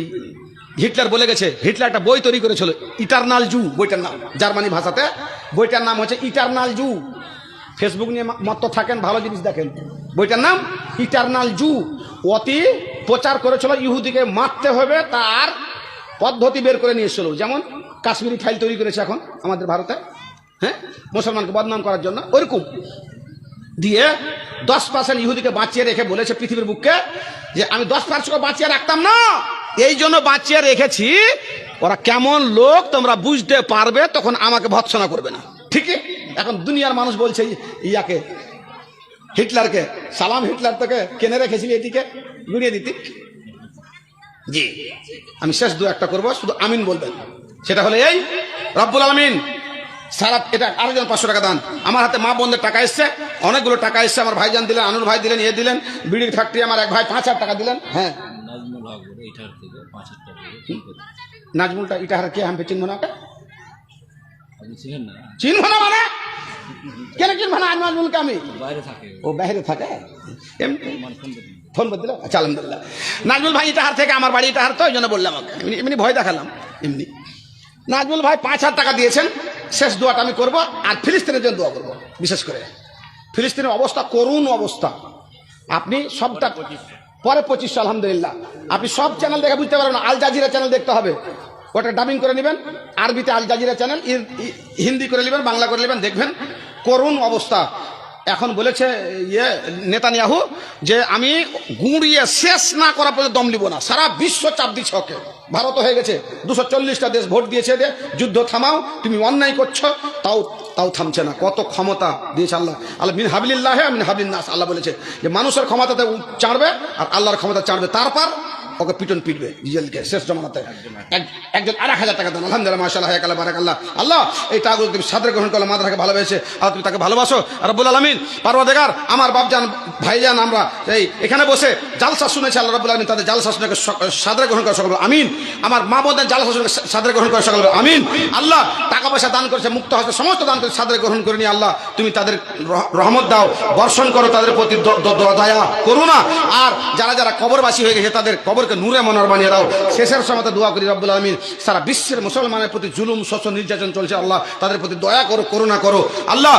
হিটলার বলে গেছে, হিটলার একটা বই তৈরি করেছিল, ইটারনাল জু বইটার নাম, জার্মানি ভাষাতে বইটার নাম হচ্ছে ইটারনাল জু। ফেসবুক নিয়ে মত থাকেন, ভালো জিনিস দেখেন। বইটার নাম ইটারনাল জু। অতি প্রচার করেছিল ইহুদিকে মারতে হবে, তার পদ্ধতি বের করে নিয়ে এসেছিল। যেমন কাশ্মীরি ফাইল তৈরি করেছে এখন আমাদের ভারতে, হ্যাঁ, মুসলমানকে বদনাম করার জন্য। ওইরকম দিয়ে 10% ইহুদিকে বাঁচিয়ে রেখে বলেছে পৃথিবীর বুককে যে আমি 10% বাঁচিয়ে রাখতাম না, এই জন্য বাঁচিয়ে রেখেছি, ওরা কেমন লোক তোমরা বুঝতে পারবে, তখন আমাকে ভৎসনা করবে না। ঠিকই এখন দুনিয়ার মানুষ বলছে ইয়াকে হিটলারকে, সালাম হিটলার তোকে কেনে রেখেছিলি এটিকে গুড়িয়ে দিতি। জি আমি শেষ দু একটা করবো, শুধু আমিন বলবেন। সেটা হলো এই, রব্বুল আলামিন সারা এটা আরেকজন 500 টাকা দান। আমার হাতে মা বোনদের টাকা এসছে, অনেকগুলো টাকা এসছে। আমার ভাইজান দিলেন, আনুর ভাই দিলেন, এ দিলেন, বিড়ির ফ্যাক্টরি আমার এক ভাই 5,000 টাকা দিলেন। হ্যাঁ নাজমুলটা ইটাহার কে আমি চিনব না, চিনব না মানে কেন চিনব না? নাজমুলকে আমি ও বাইরে থাকে এমনি ফোন করে দিল। আচ্ছা আলহামদুলিল্লাহ, নাজমুল ভাই ইটাহার থেকে, আমার বাড়ি ইটাহার তো, ওই জন্য বললাম এমনি ভয় দেখালাম এমনি। নাজমুল ভাই 5,000 টাকা দিয়েছেন। শেষ দোয়াটা আমি করবো, আর ফিলিস্তিনের জন্য দোয়া করবো। বিশেষ করে ফিলিস্তিনের অবস্থা করুণ অবস্থা। আপনি সবটা পরে 2500 আলহামদুলিল্লাহ। আপনি সব চ্যানেল দেখে বুঝতে পারবেন, আল জাজিরা চ্যানেল দেখতে হবে, ওটা ডাবিং করে নেবেন, আরবিতে আল জাজিরা চ্যানেল, হিন্দি করে নেবেন, বাংলা করে নেবেন, দেখবেন করুণ অবস্থা। এখন বলেছে নেতানিয়াহু যে আমি গুঁড়িয়ে শেষ না করা পর্যন্ত দম নিব না। সারা বিশ্ব চাপ দিচ্ছে ওকে। ভারত হয়ে গেছে, 240টা দেশ ভোট দিয়েছে, যুদ্ধ থামাও, তুমি অন্যায় করছো, তাও থামছে না। কত ক্ষমতা দিয়েছে আল্লাহ। আল্লাহ মিন হাবিলিল্লাহ মিন হাবিলিন নাস, আল্লাহ বলেছে যে মানুষের ক্ষমতাতে চাড়বে আর আল্লাহর ক্ষমতা চাড়বে, তারপর ওকে পিটন পিটবে ডিজেলকে শেষ জমানাতে। একজন 1,000 টাকা দেন। আলহামদুলিল্লাহ মাশাআল্লাহ হায়াকাল্লাহ বারাকাল্লাহ। আল্লাহ এই টাকাগুলো তুমি সাদরে গ্রহণ করলে, মাদ্রাসাকে ভালোবেসে আর তুমি তাকে ভালোবাসো রব্বুল আলামিন পারওয়ারদিগার। আমার বাপজান ভাইজান আমরা এই এখানে বসে জালসা শুনেছি, আল্লাহ রব্বুল আলামিন তাদের জালসা শুনে সাদরে গ্রহণ করে সকল আমিন। আমার মা বোনদের জালসা শুনে সাদরে গ্রহণ করে সকল আমিন। আল্লাহ টাকা পয়সা দান করেছে, মুক্ত হয়েছে, সমস্ত দান করে সাদরে গ্রহণ করে নিয়ে আল্লাহ তুমি তাদের রহমত দাও, বর্ষণ করো, তাদের প্রতি দয়া করুণা। আর যারা যারা কবরবাসী হয়ে গেছে তাদের কবরকে নূরে মনোর বানিয়ে দাও। শেষের সময় দোয়া করি রব্বুল আলামিন সারা বিশ্বের মুসলমানের প্রতি জুলুম, শোষণ, নির্যাতন চলছে, আল্লাহ তাদের প্রতি দয়া করো, করুণা করো আল্লাহ।